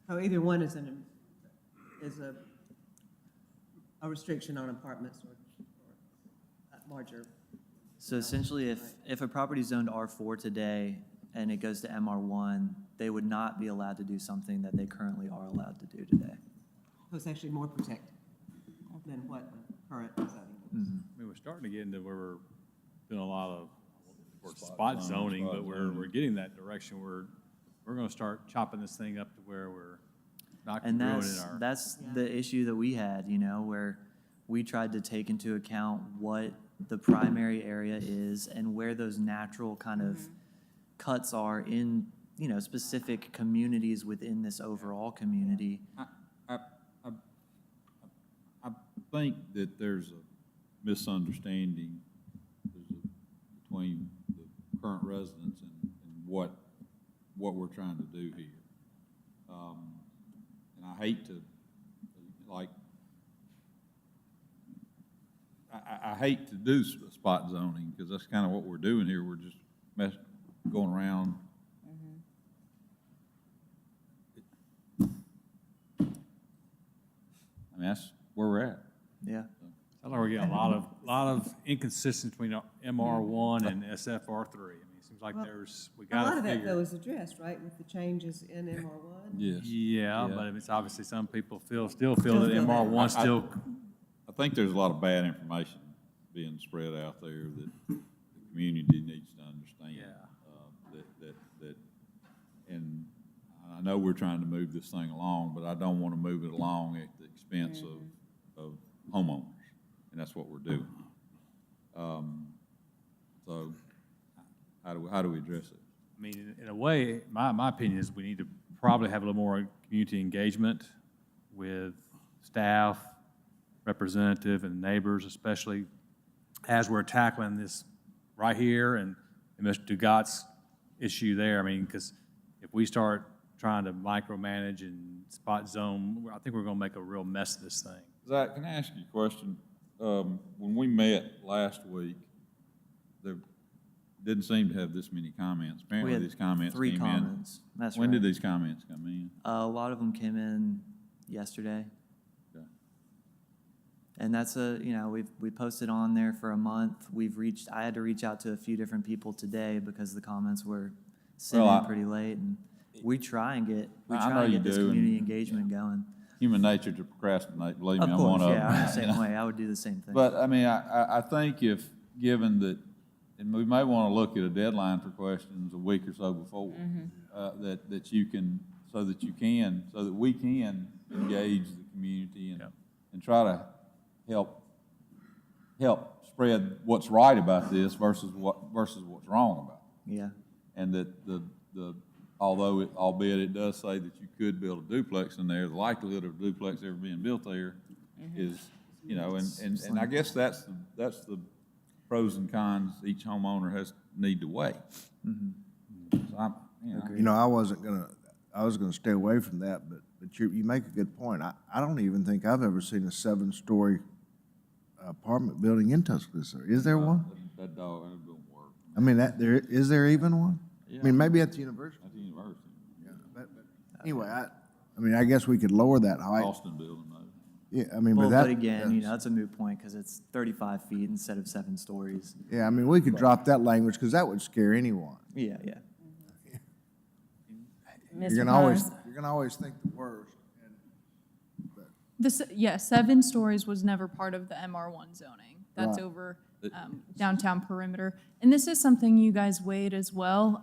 So either one is a restriction on apartments or larger. So essentially, if a property is zoned R4 today and it goes to MR1, they would not be allowed to do something that they currently are allowed to do today. So it's actually more protected than what the current zoning is. I mean, we're starting to get into where we're doing a lot of spot zoning, but we're getting that direction. We're gonna start chopping this thing up to where we're not And ruining our. that's the issue that we had, you know, where we tried to take into account what the primary area is and where those natural kind of cuts are in, you know, specific communities within this overall community. I think that there's a misunderstanding between the current residents and what we're trying to do here. And I hate to, like, I hate to do spot zoning, because that's kind of what we're doing here. We're just going around. I mean, that's where we're at. Yeah. I think we're getting a lot of inconsistency between MR1 and SFR3. I mean, it seems like Well, we A got lot to of that, though, figure. is addressed, right, with the changes in MR1? Yes. Yeah, Yeah. but it's obviously some people still feel that feel that. MR1 still. I think there's a lot of bad information being spread out there that the community needs to understand. Yeah. That, and I know we're trying to move this thing along, but I don't want to move it along at the expense of homeowners, and that's what we're doing. So how do we address it? I mean, in a way, my opinion is we need to probably have a little more community engagement with staff, representative, and neighbors, especially as we're tackling this right here and Mr. Dugat's issue there. I mean, because if we start trying to micromanage and spot zone, I think we're going to make a real mess of this thing. Zach, can I ask you a question? When we met last week, there didn't seem to have this many comments. We Apparently, had these comments 3 came comments. in. That's When right. did these comments come in? A lot of them came in yesterday. Okay. And that's we posted on there for a month. I had to reach out to a few different people today because the comments were sent in pretty late. And we try and get this community engagement going. Human nature to procrastinate, believe me, Of I'm course, one of them. yeah, I'm the same way. I would do the same thing. But, I mean, I think given that, and we may want to look at a deadline for questions a week or so before, that we can engage the community and try to help spread what's right about this versus what's wrong about it. Yeah. And that albeit it does say that you could build a duplex in there, the likelihood of a duplex ever being built there is, and I guess that's the pros and cons each homeowner need to weigh. So I was gonna stay away from that, but you make a good point. I don't even think I've ever seen a 7-story apartment building in Tuscaloosa. Is there one? That dog, that don't work. I mean, is there even one? Yeah. I mean, maybe at the university. At the university. Yeah, but anyway, I mean, I guess we could lower that height. Austin building, though. Yeah, I mean, Well, but but again, that's a moot point because it's 35 feet instead of 7 stories. yeah, I mean, we could drop that language because that would scare anyone. Yeah, yeah. Mr. You're gonna always think the worst. This, yeah, 7 stories was never part of the MR1 zoning. That's Right. over downtown perimeter. And this is something you guys weighed as well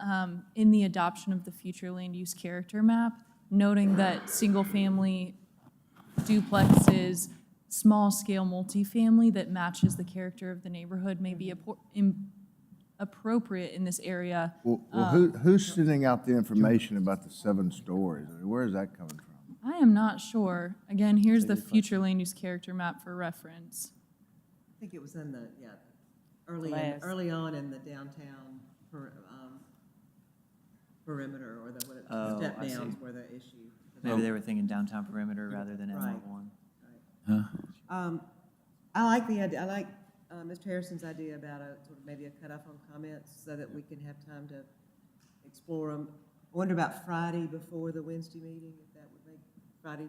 in the adoption of the future land use character map, noting that single-family duplexes, small-scale multifamily that matches the character of the neighborhood may be appropriate in this area. Well, who's sending out the information about the 7 stories? I mean, where is that coming from? I am not sure. Again, here's the future land use character map for reference. I think it was in the, Last. early on in the downtown perimeter, or the, Oh, step I see. downs were the issue. Maybe they were thinking downtown perimeter rather than Right. MR1. I like the idea, I like Mr. Harrison's idea about sort of maybe a cutoff on comments so that we can have time to explore them. I wonder about Friday before the Wednesday meeting, if that would make Friday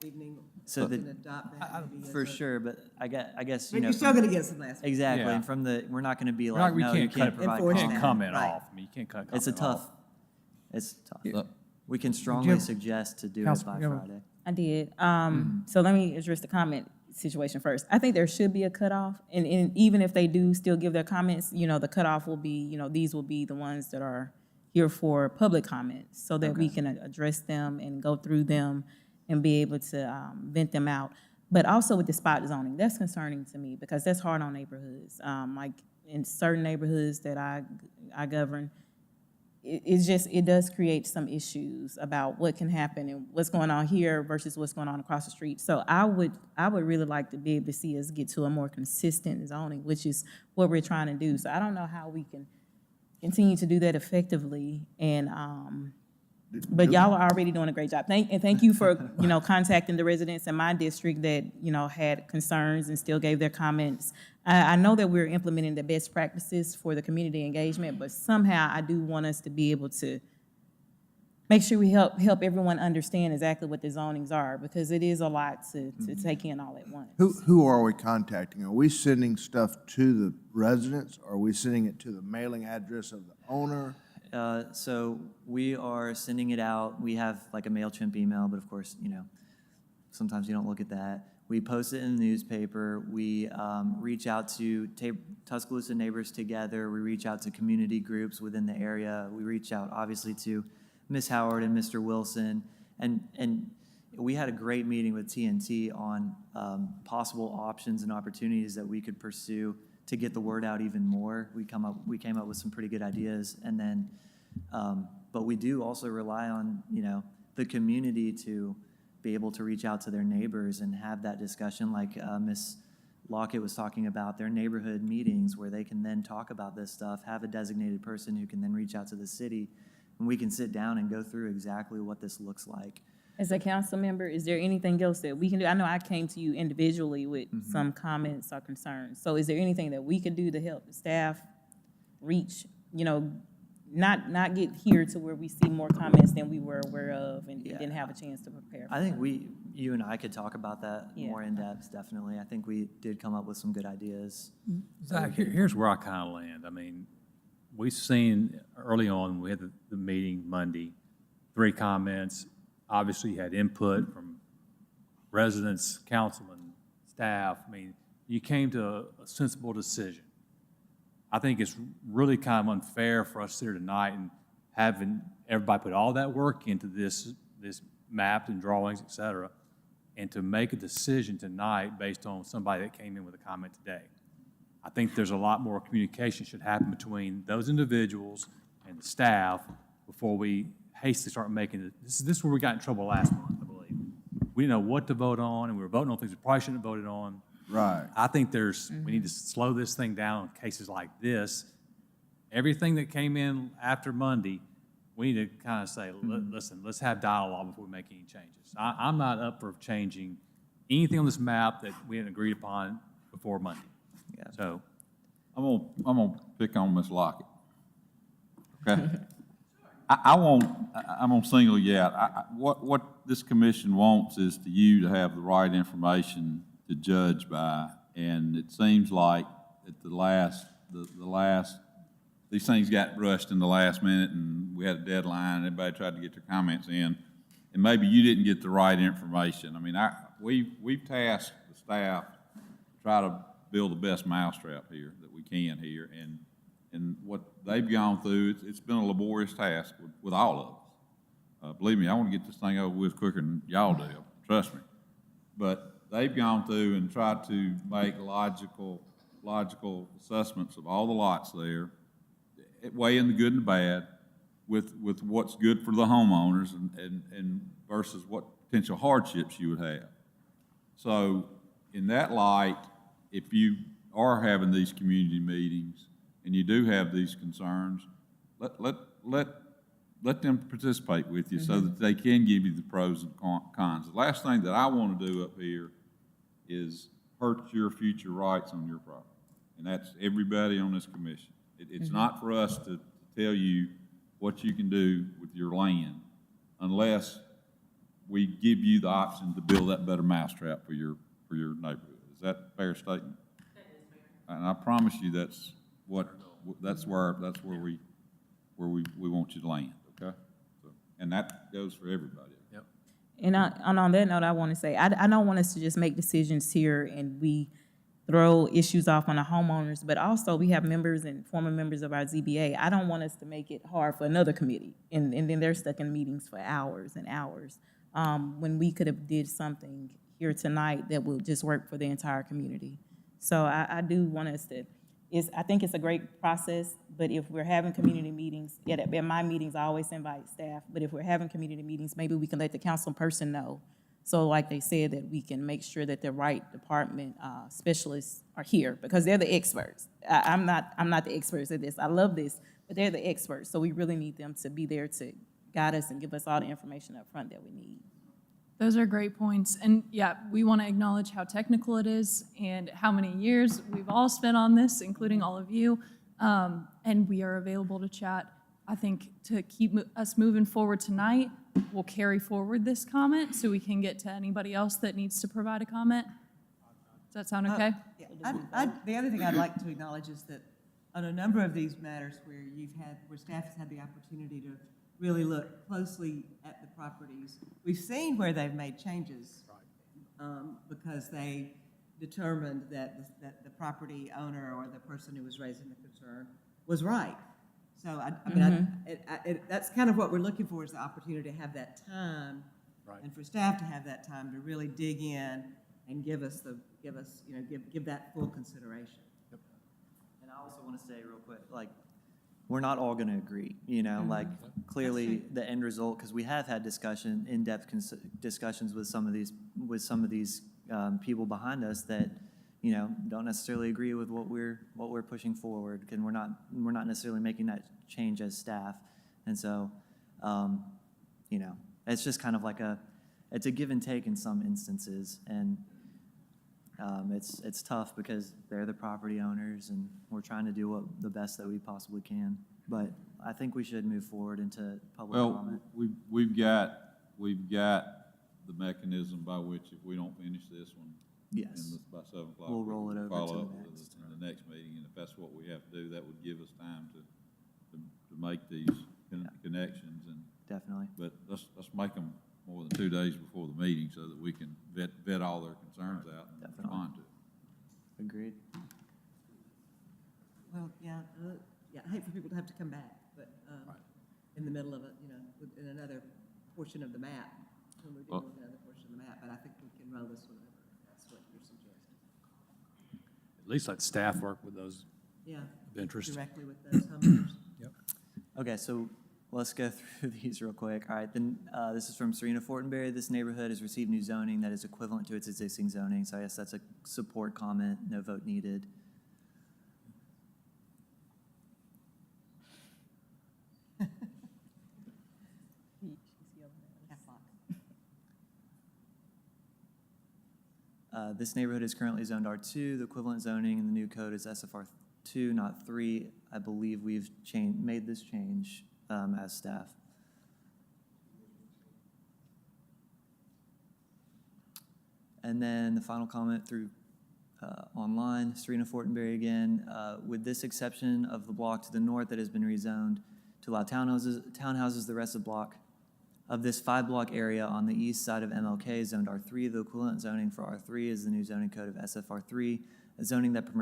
evening, So we the- can adopt that maybe as For a- sure, but I guess, But you're still gonna get some last. Exactly, Yeah. and from we're not gonna be We're like, not- we no, you can't can't cut- provide Enforce Can't that. comment Right. off. I mean, you can't cut It's a comment off. tough, it's tough. Yeah. We can strongly Jim- suggest to do it Council- by yeah. Friday. I did. So let me address the comment situation first. I think there should be a cutoff, and even if they do still give their comments, the cutoff will be, these will be the ones that are here for public comments, so that we can address them and go through them and be able to vent them out. But also with the spot zoning, that's concerning to me because that's hard on neighborhoods. Like in certain neighborhoods that I govern, it does create some issues about what can happen and what's going on here versus what's going on across the street. So I would really like to be able to see us get to a more consistent zoning, which is what we're trying to do. So I don't know how we can continue to do that effectively. And but y'all are already doing a great job. Thank you for contacting the residents in my district that had concerns and still gave their comments. I know that we're implementing the best practices for the community engagement, but somehow I do want us to be able to make sure we help everyone understand exactly what the zonings are, because it is a lot to take in all at once. Who are we contacting? Are we sending stuff to the residents? Or are we sending it to the mailing address of the owner? So we are sending it out. We have like a MailChimp email, but of course, sometimes you don't look at that. We post it in the newspaper. We reach out to Tuscaloosa Neighbors Together. We reach out to community groups within the area. We reach out, obviously, to Ms. Howard and Mr. Wilson. And we had a great meeting with TNT on possible options and opportunities that we could pursue to get the word out even more. We came up with some pretty good ideas, and then, but we do also rely on the community to be able to reach out to their neighbors and have that discussion, like Ms. Lockett was talking about, their neighborhood meetings where they can then talk about this stuff, have a designated person who can then reach out to the city, and we can sit down and go through exactly what this looks like. As a council member, is there anything else that we can do? I know I came to you individually with some comments or concerns. So is there anything that we could do to help the staff reach, not get here to where we see more comments than we were aware of and didn't have a chance to prepare for? I think you and I could talk about that Yeah. more in depth, definitely. I think we did come up with some good ideas. Zach, here's where I kind of land. I mean, we've seen early on, we had the meeting Monday, 3 comments. Obviously, you had input from residents, councilmen, staff. I mean, you came to a sensible decision. I think it's really kind of unfair for us here tonight and having everybody put all that work into this map and drawings, et cetera, and to make a decision tonight based on somebody that came in with a comment today. I think there's a lot more communication should happen between those individuals and the staff before we hastily start making it. This is where we got in trouble last month, I believe. We didn't know what to vote on, and we were voting on things we probably shouldn't have voted on. Right. I think we need to slow this thing down in cases like this. Everything that came in after Monday, we need to kind of say, listen, let's have dialogue before we make any changes. I'm not up for changing anything on this map that we hadn't agreed upon before Monday. Yeah. So, I'm gonna pick on Ms. Lockett. Okay? I'm gonna single you out. What this commission wants is to you to have the right information to judge by. And it seems like at the last, these things got rushed in the last minute and we had a deadline and everybody tried to get their comments in. And maybe you didn't get the right information. I mean, we've tasked the staff to try to build the best mousetrap here that we can here. And what they've gone through, it's been a laborious task with all of us. Believe me, I want to get this thing over with quicker than y'all do, trust me. But they've gone through and tried to make logical assessments of all the lots there, weighing the good and the bad with what's good for the homeowners and versus what potential hardships you would have. So in that light, if you are having these community meetings and you do have these concerns, let them participate with you so that they can give you the pros and cons. The last thing that I want to do up here is hurt your future rights on your property. And that's everybody on this commission. It's not for us to tell you what you can do with your land unless we give you the option to build that better mousetrap for your neighborhood. Is that a fair statement? That is fair. And I promise you that's where we want you to land, okay? So, and that goes for everybody. yep. And on that note, I want to say, I don't want us to just make decisions here and we throw issues off on the homeowners, but also we have members and former members of our ZBA. I don't want us to make it hard for another committee, and then they're stuck in meetings for hours and hours, when we could have did something here tonight that will just work for the entire community. So I do want us to, I think it's a great process, but if we're having community meetings, at my meetings, I always invite staff, but if we're having community meetings, maybe we can let the council person know. So like they said, that we can make sure that the right department specialists are here, because they're the experts. I'm not the experts at this. I love this, but they're the experts. So we really need them to be there to guide us and give us all the information up front that we need. Those are great points. And yeah, we want to acknowledge how technical it is and how many years we've all spent on this, including all of you. And we are available to chat. I think to keep us moving forward tonight, we'll carry forward this comment so we can get to anybody else that needs to provide a comment. Does that sound okay? Yeah. The other thing I'd like to acknowledge is that on a number of these matters where staff has had the opportunity to really look closely at the properties, we've seen where they've made changes because they determined that the property owner or the person who was raising the concern was right. So that's kind of what we're looking for, is the opportunity to have that time, Right. and for staff to have that time to really dig in and give that full consideration. And I also want to say real quick, like, we're not all going to agree, like, clearly the end result, because we have had in-depth discussions with some of these people behind us that, don't necessarily agree with what we're pushing forward, and we're not necessarily making that change as staff. And so, it's just kind of like it's a give and take in some instances, and it's tough because they're the property owners, and we're trying to do the best that we possibly can. But I think we should move forward into public comment. We've got the mechanism by which if we don't finish this one, Yes. by 7 o'clock, We'll roll it over follow to up the with next. in the next meeting, and if that's what we have to do, that would give us time to make these connections. And Definitely. but let's make them more than 2 days before the meeting so that we can vet all their concerns out and Definitely. respond to it. Agreed. Well, I hate for people to have to come back, but in the middle of it, in another portion of the map, when we're dealing with another portion of the map, but I think we can roll this one over. That's what you're suggesting. At least let staff work with those Yeah. of interest. Directly with those homeowners. Yep. Okay, so let's go through these real quick. All right, then, this is from Serena Fortenberry. This neighborhood has received new zoning that is equivalent to its existing zoning, so I guess that's a support comment, no vote needed. This neighborhood is currently zoned R2. The equivalent zoning in the new code is SFR 2, not 3. I believe we've made this change as staff. And then the final comment through online, Serena Fortenberry again. With this exception of the block to the north that has been rezoned to allow townhouses, the rest of the block of this 5-block area on the east side of MLK is zoned R3. The equivalent zoning for R3 is the new zoning code of SFR3, a zoning that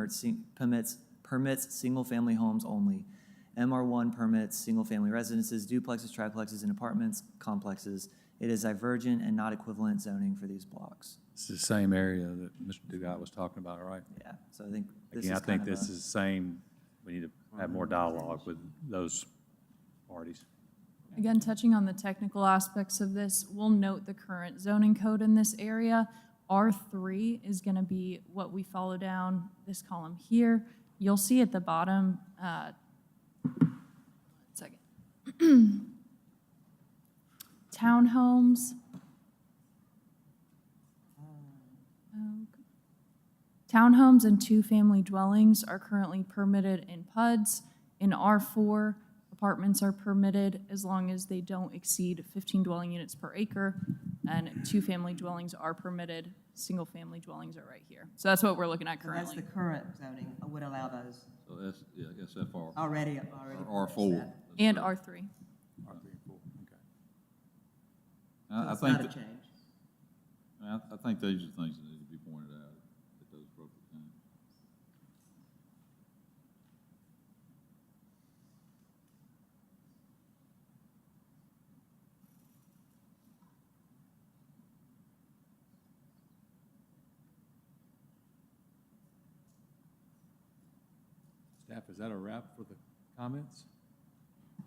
permits single-family homes only. MR1 permits single-family residences, duplexes, triplexes, and apartments complexes. It is divergent and not equivalent zoning for these blocks. It's the same area that Mr. Dugat was talking about, right? Yeah, so I think this Again, is I think kind of this is the same, we need to have more dialogue with those parties. Again, touching on the technical aspects of this, we'll note the current zoning code in this area. R3 is going to be what we follow down this column here. You'll see at the bottom, townhomes. Townhomes and two-family dwellings are currently permitted in PUDs. In R4, apartments are permitted as long as they don't exceed 15 dwelling units per acre, and two-family dwellings are permitted. Single-family dwellings are right here. So that's what we're looking at So that's currently. the current zoning would allow those So that's, yeah, SFR. already. Or R4. And R3. R3 and 4, okay. I It's think, not a that- change. I think these are things that need to be pointed out at those appropriate times. Staff, is that a wrap for the comments?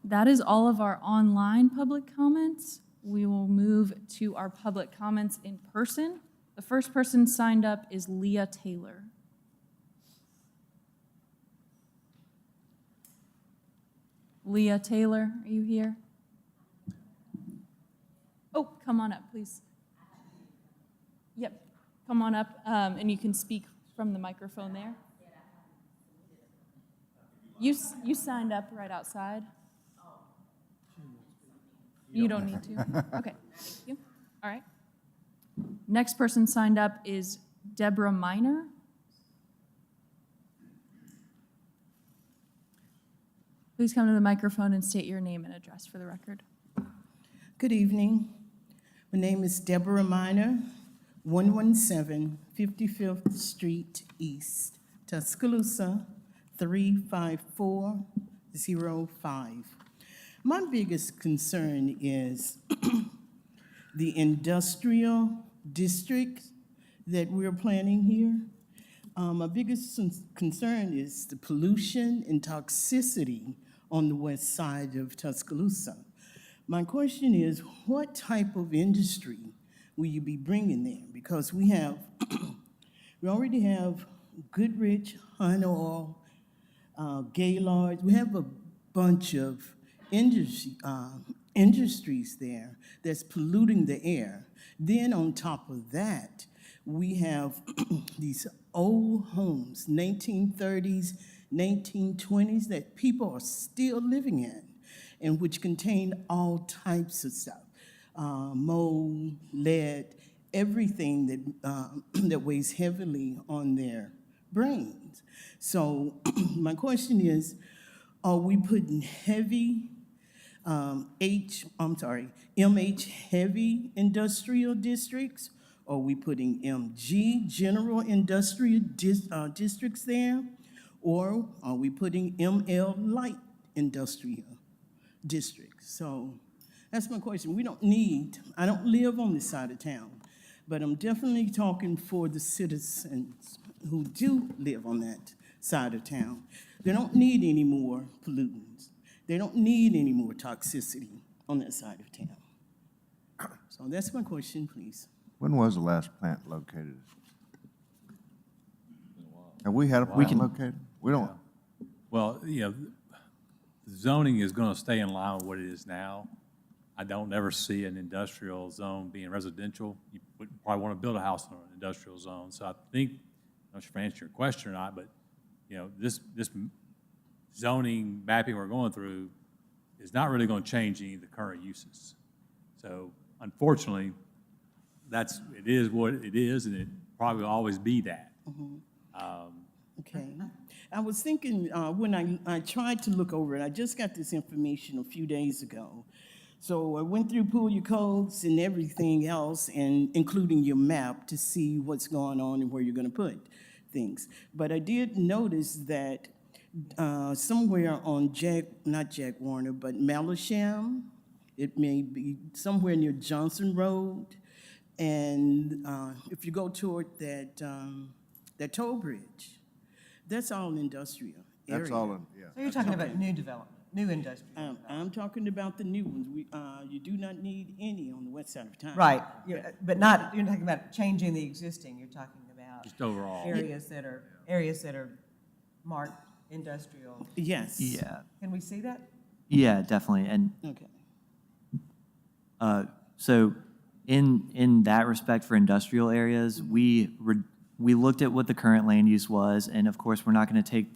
That is all of our online public comments. We will move to our public comments in person. The first person signed up is Leah Taylor. Leah Taylor, are you here? Oh, come on up, please. Yep, come on up, and you can speak from the microphone there. You signed up right outside. You don't need to. Okay, thank you. All right. Next person signed up is Deborah Miner. Please come to the microphone and state your name and address for the record. Good evening. My name is Deborah Miner, 117 55th Street East, Tuscaloosa, 35405. My biggest concern is the industrial district that we're planning here. My biggest concern is the pollution and toxicity on the west side of Tuscaloosa. My question is, what type of industry will you be bringing there? Because we already have Goodrich, Hunter Oil, Gaylord. We have a bunch of industries there that's polluting the air. Then on top of that, we have these old homes, 1930s, 1920s, that people are still living in, and which contain all types of stuff, mold, lead, everything that weighs heavily on their brains. So my question is, are we putting MH heavy industrial districts? Are we putting MG, general industrial districts there? Or are we putting ML light industrial districts? So that's my question. I don't live on this side of town, but I'm definitely talking for the citizens who do live on that side of town. They don't need any more pollutants. They don't need any more toxicity on that side of town. So that's my question, please. When was the last plant located? Have we had a plant located? We don't, Well, the zoning is going to stay in line with what it is now. I don't ever see an industrial zone being residential. You would probably want to build a house in an industrial zone. So I think, I'm not sure if I answered your question or not, but, this zoning mapping we're going through is not really going to change any of the current uses. So unfortunately, it is what it is, and it probably will always be that. Okay. I was thinking, when I tried to look over it, I just got this information a few days ago. So I went through Pull Your Codes and everything else, and including your map to see what's going on and where you're gonna put things. But I did notice that somewhere on not Jack Warner, but Malisham, it may be somewhere near Johnson Road, and if you go toward that toll bridge, that's all industrial area. That's all, yeah. So you're talking about new development, new industrial. I'm talking about the new ones. You do not need any on the west side of town. Right, but not, you're talking about changing the existing, you're talking about Just overall. areas that are marked industrial. Yes. Yeah, Can we see that? yeah, definitely. And Okay. so in that respect for industrial areas, we looked at what the current land use was, and of course, we're not going to take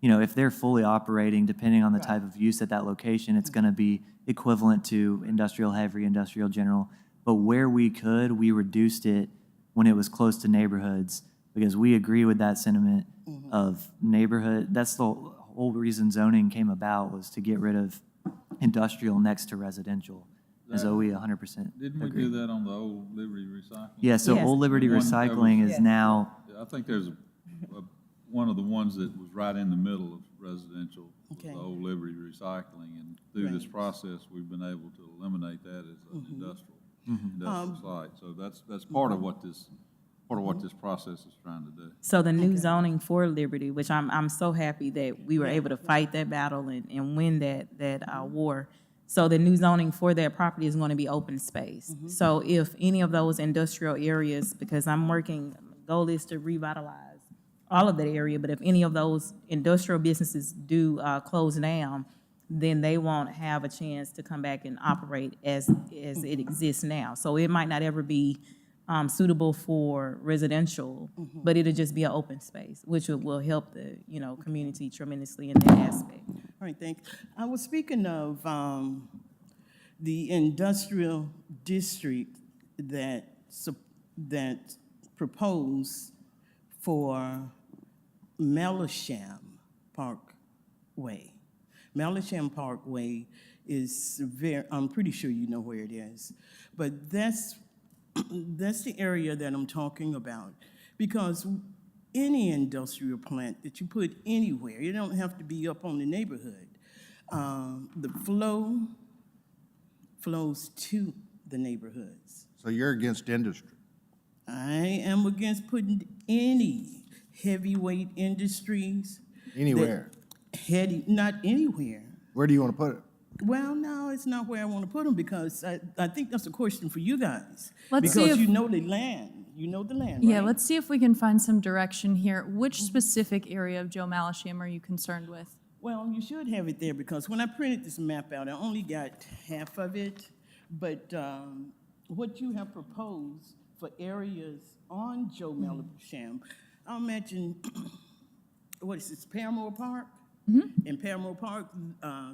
if they're fully operating, depending on the type of use at that location, it's going to be equivalent to industrial heavy, industrial general. But where we could, we reduced it when it was close to neighborhoods, because we agree with that sentiment of neighborhood. That's the whole reason zoning came about, was to get rid of industrial next to residential. As OE 100% Didn't we agree. do that on the old Liberty Recycling? Yeah, so Yes. Old Liberty One that Recycling was- is now, I think there's one of the ones that was right in the middle of residential, was the Okay. old Liberty Recycling, and through this Right. process, we've been able to eliminate that as an industrial Um, site. So that's part of what this process is trying to do. So the new zoning for Liberty, which I'm so happy that we were able to fight that battle and win that war. So the new zoning for that property is going to be open space. So if any of those industrial areas, because goal is to revitalize all of that area, but if any of those industrial businesses do close down, then they won't have a chance to come back and operate as it exists now. So it might not ever be suitable for residential, but it'll just be an open space, which will help the community tremendously in that aspect. All right, thanks. I was speaking of the industrial district that proposed for Melisham Parkway. Melisham Parkway is I'm pretty sure you know where it is, but that's the area that I'm talking about, because any industrial plant that you put anywhere, you don't have to be up on the neighborhood. The flow flows to the neighborhoods. so you're against industry? I am against putting any heavyweight industries. Anywhere. Not anywhere. Where do you want to put it? Well, no, it's not where I want to put them, because I think that's a question for you guys. Let's see Because if- you know the land, right? Yeah, let's see if we can find some direction here. Which specific area of Joe Malisham are you concerned with? Well, you should have it there, because when I printed this map out, I only got half of it. But what you have proposed for areas on Joe Malisham, I imagine, what is this, Paramore Park? And Paramore Park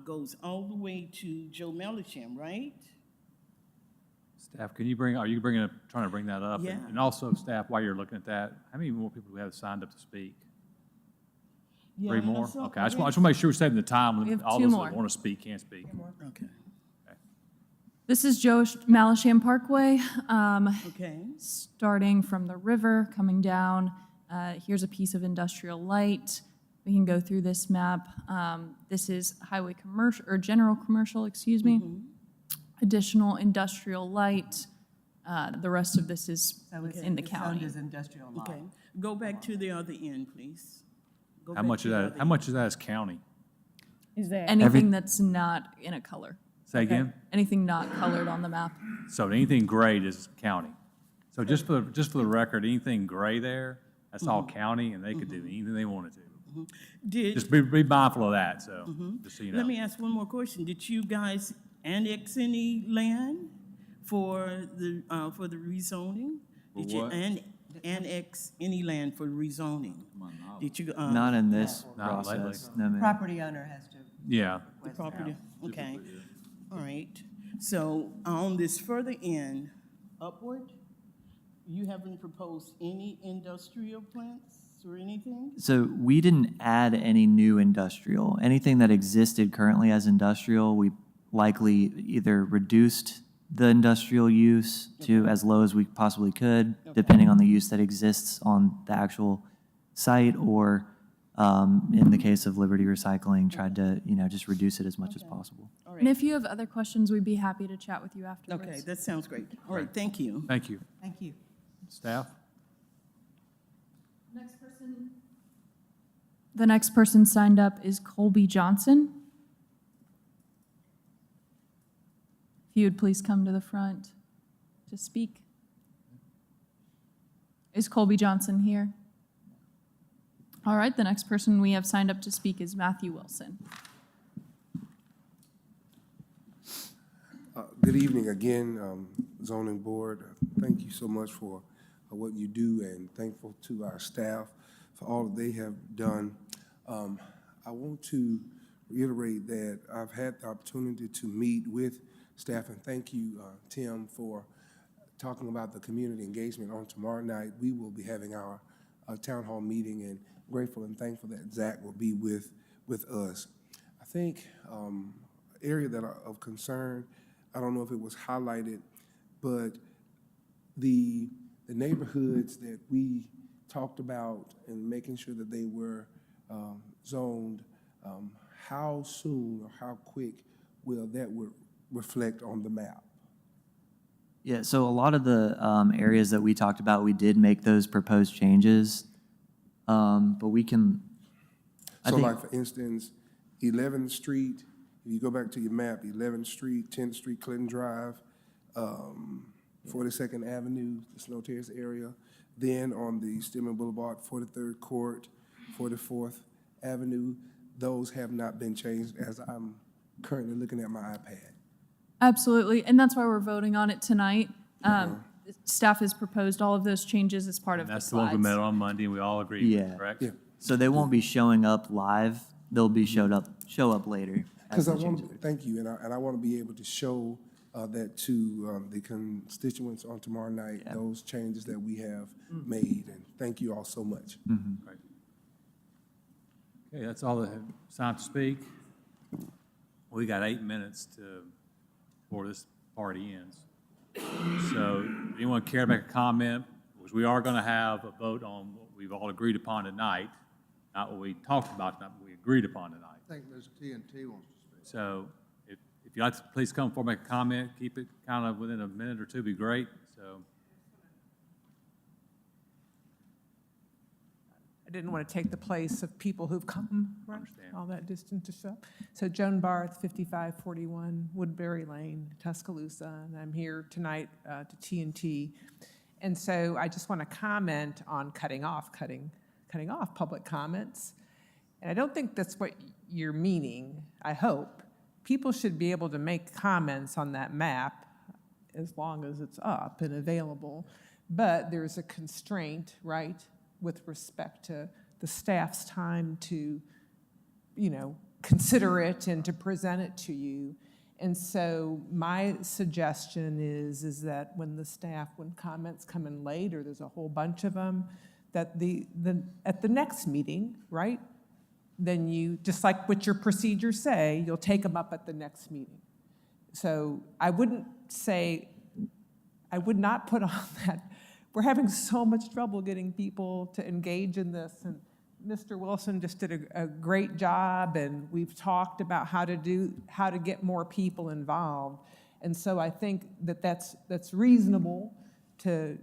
goes all the way to Joe Malisham, right? Staff, are you trying to bring that up? Yeah. And also, staff, while you're looking at that, how many more people do we have signed up to speak? Yeah, Three and I more? saw- Okay, I just want to make sure we're saving the time. We have All two those more. that want to speak can speak. Okay. This is Joe Malisham Parkway. Okay. Starting from the river, coming down. Here's a piece of industrial light. We can go through this map. This is highway commercial, or general commercial, excuse me. Additional industrial light. The rest of this is So it's in the it's zoned county. as industrial lot. Okay. Go back to the other end, please. Go How back much to of the that, other how much of that is county? Is that? Anything that's not in a color. Say again? Anything not colored on the map. So anything gray is county. So just for the record, anything gray there, that's all county, and they could do anything they wanted to. Just be mindful of that, so, just so you know. Let me ask one more question. Did you guys annex any land for the rezoning? Did you what? annex any land for rezoning? Did you, Not in this Not lately. process, no, ma'am. Property owner has to. Yeah. the property? Okay, all right. So on this further end, upward, you haven't proposed any industrial plants or anything? So we didn't add any new industrial. Anything that existed currently as industrial, we likely either reduced the industrial use to as low as we possibly could, depending on the use that exists on the actual site, or in the case of Liberty Recycling, tried to, just reduce it as much as possible. All And right, if you have other questions, we'd be happy to chat with you afterwards. okay, that sounds great. All right, thank you. Thank you. Thank you. Staff? The next person signed up is Colby Johnson. If you would please come to the front to speak. Is Colby Johnson here? All right, the next person we have signed up to speak is Matthew Wilson. Good evening again, zoning board. Thank you so much for what you do, and thankful to our staff for all that they have done. I want to reiterate that I've had the opportunity to meet with staff, and thank you, Tim, for talking about the community engagement. On tomorrow night, we will be having our town hall meeting, and grateful and thankful that Zach will be with us. I think area that of concern, I don't know if it was highlighted, but the neighborhoods that we talked about and making sure that they were zoned, how soon or how quick will that reflect on the map? Yeah, so a lot of the areas that we talked about, we did make those proposed changes, but we can, So like, for instance, 11th Street, if you go back to your map, 11th Street, 10th Street, Clinton Drive, 42nd Avenue, the Snow Terrace area, then on the Stillman Boulevard, 43rd Court, 44th Avenue, those have not been changed as I'm currently looking at my iPad. Absolutely, and that's why we're voting on it tonight. Staff has proposed all of those changes as part of the That's the one we slides. met on Monday, and we all agreed Yeah. with, correct? Yeah. so they won't be showing up live, they'll be show up later. as Because I the want changes to, thank you, and I want to be able to show that to the constituents on tomorrow night, Yeah. those changes that we have made, and thank you all so much. Right. Okay, that's all that have signed to speak. We got 8 minutes before this party ends. So, anyone care to make a comment? Because we are going to have a vote on what we've all agreed upon tonight, not what we talked about tonight, but we agreed upon tonight. I think Ms. T&T wants to speak. So, if you'd like to please come forward, make a comment, keep it kind of within a minute or two, be great, so. I didn't want to take the place of people who've come, right, Understand. all that distance to show up. So Joan Barth, 5541 Woodbury Lane, Tuscaloosa, and I'm here tonight to T&T. And so I just want to comment on cutting off public comments. And I don't think that's what you're meaning, I hope. People should be able to make comments on that map as long as it's up and available. But there's a constraint, right, with respect to the staff's time to, consider it and to present it to you. And so my suggestion is that when comments come in late, or there's a whole bunch of them, that at the next meeting, right, then you, just like what your procedures say, you'll take them up at the next meeting. So I would not put on that. We're having so much trouble getting people to engage in this, and Mr. Wilson just did a great job, and we've talked about how to get more people involved. And so I think that's reasonable to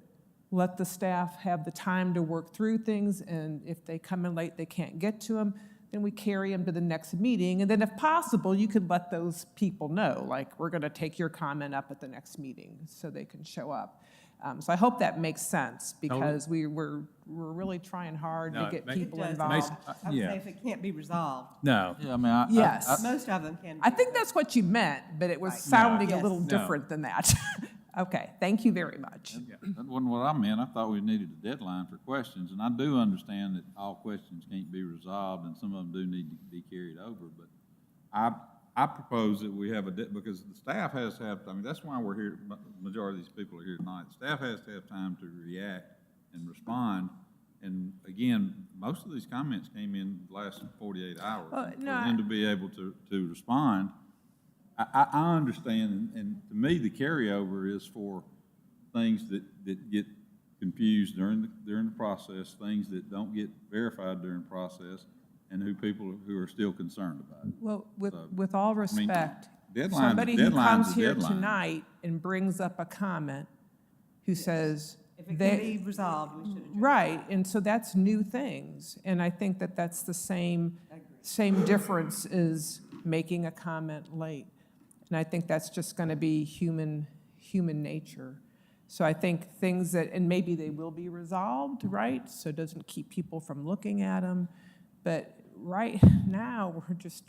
let the staff have the time to work through things, and if they come in late, they can't get to them, then we carry them to the next meeting. And then if possible, you could let those people know, like, we're going to take your comment up at the next meeting so they can show up. So I hope that makes sense, because we're really trying hard No, to get it people It does. involved. I would yeah. say if it can't be resolved, No. Yeah, I mean, Yes. most of them can. I think that's what you meant, but it was Right. sounding No. a little Yes. No. different than that. Okay, thank you very much. that wasn't what I meant. I thought we needed a deadline for questions, and I do understand that all questions can't be resolved, and some of them do need to be carried over, but I propose that we have because the staff has to have, I mean, that's why we're here, the majority of these people are here tonight. The staff has to have time to react and respond, and again, most of these comments came in the last 48 hours. For them to be able to respond, I understand, and to me, the carryover is for things that get confused during the process, things that don't get verified during the process, and people who are still concerned about it. Well, with all respect, deadline's- somebody who deadline's comes a here deadline. tonight and brings up a comment who says If it can they, be resolved, we should address it. right, and so that's new things. And I think that that's the same difference as making a comment late. And I think that's just going to be human nature. So I think things that, and maybe they will be resolved, right? So it doesn't keep people from looking at them. But right now,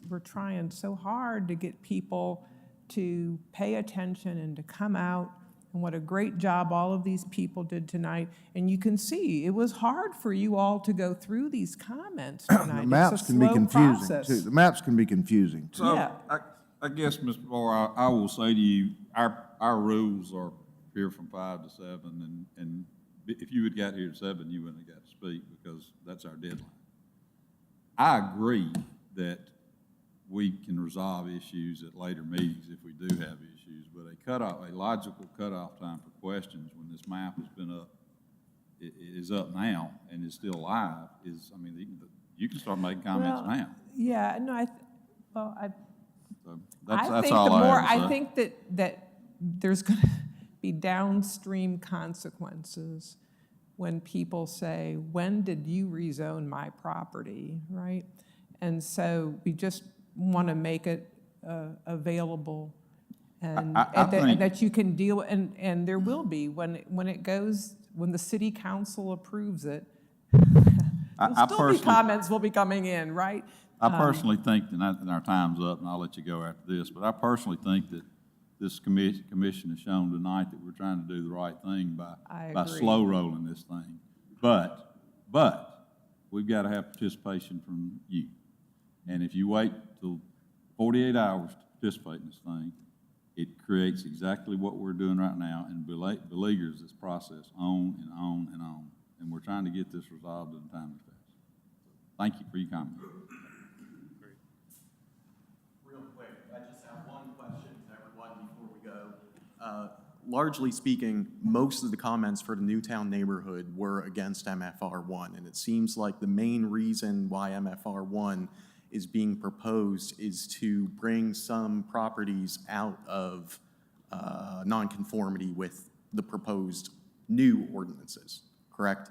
we're trying so hard to get people to pay attention and to come out. And what a great job all of these people did tonight. And you can see, it was hard for you all to go through these comments tonight. The maps It's a can be slow confusing, process. too. The maps can be confusing. So, Yeah. I guess, Mr. Barr, I will say to you, our rules are here from 5 to 7, and if you had got here at 7, you wouldn't have got to speak, because that's our deadline. I agree that we can resolve issues at later meetings if we do have issues, but a logical cutoff time for questions when this map has been up, is up now and is still live, you can start making comments now. Yeah, no, So I that's think all the I more, have to say. I think that there's going to be downstream consequences when people say, when did you rezone my property, right? And so we just want to make it available and that you can deal, and there will be, when the city council approves it, there'll still be comments will be coming in, right? I personally think, and our time's up, and I'll let you go after this, but I personally think that this commission has shown tonight that we're trying to do the right thing by agree. slow rolling this thing. But we've got to have participation from you. And if you wait till 48 hours to participate in this thing, it creates exactly what we're doing right now and beleaguers this process on and on and on. And we're trying to get this resolved in a timely fashion. Thank you for your comment. Real quick, I just have one question to everyone before we go. Largely speaking, most of the comments for the Newtown neighborhood were against MFR1, and it seems like the main reason why MFR1 is being proposed is to bring some properties out of nonconformity with the proposed new ordinances, correct?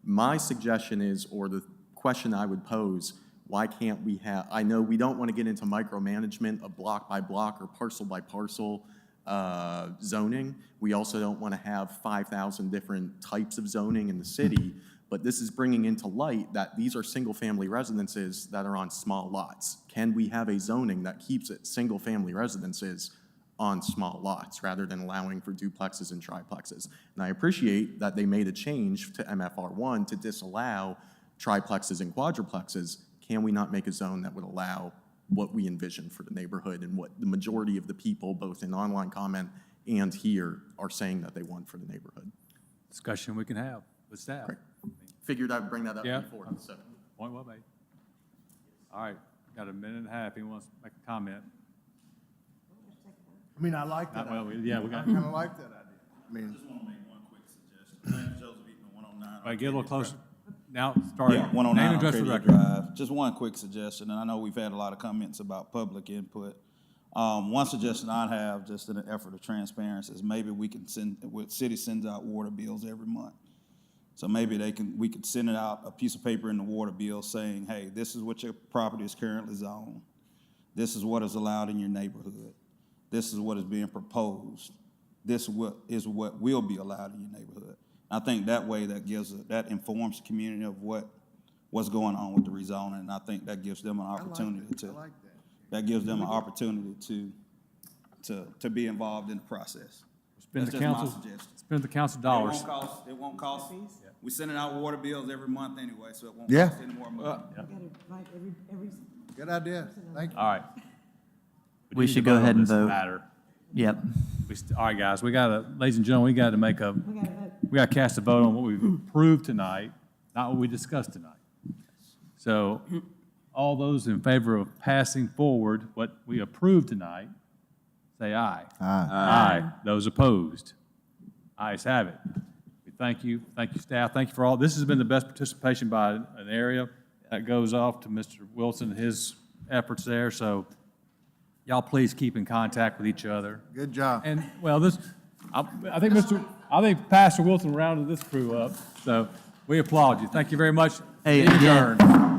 My suggestion is, or the question I would pose, why can't we have, I know we don't want to get into micromanagement of block by block or parcel by parcel zoning. We also don't want to have 5,000 different types of zoning in the city, but this is bringing into light that these are single-family residences that are on small lots. Can we have a zoning that keeps it single-family residences on small lots rather than allowing for duplexes and triplexes? And I appreciate that they made a change to MFR1 to disallow triplexes and quadruplexes. Can we not make a zone that would allow what we envision for the neighborhood and what the majority of the people, both in online comment and here, are saying that they want for the neighborhood? Discussion we can have with staff. Great. Figured I'd bring that up Yeah. before. So. Point well made. All right, got a minute and a half. He wants to make a comment. I mean, I like that. Well, idea. yeah, we I got. kind of like that idea. I mean, Just want to make one quick suggestion. My name's Joseph Eaton, 109. All right, get a little closer. Now, start. Yeah, Name 109 and on address for the Arcadia record. Drive. Just one quick suggestion, and I know we've had a lot of comments about public input. One suggestion I'd have, just in an effort of transparency, is maybe we can city sends out water bills every month. So maybe we could send it out, a piece of paper in the water bill saying, hey, this is what your property is currently zoned. This is what is allowed in your neighborhood. This is what is being proposed. This is what will be allowed in your neighborhood. I think that way that informs the community of what's going on with the rezoning, and I think that gives them an opportunity that gives them an opportunity to be involved in the process. Spend That's the just my council, suggestion. spend the council dollars. It won't cost. We're sending out water bills every month anyway, so it won't Yeah. cost any more money. We gotta write every. Good idea. Thank you. All right. We need should to go on ahead and this vote. matter. Yep. All right, guys, ladies and gentlemen, we gotta we gotta cast a vote on what we've approved tonight, not what we discussed tonight. So, all those in favor of passing forward what we approved tonight, say aye. Aye. Aye. Those opposed? Ayes have it. We thank you, staff, thank you for all, this has been the best participation by an area. That goes off to Mr. Wilson and his efforts there, so y'all please keep in contact with each other. Good job. And, well, I think Pastor Wilson rounded this crew up, so we applaud you. Thank you very much. Hey, Meeting again, adjourned.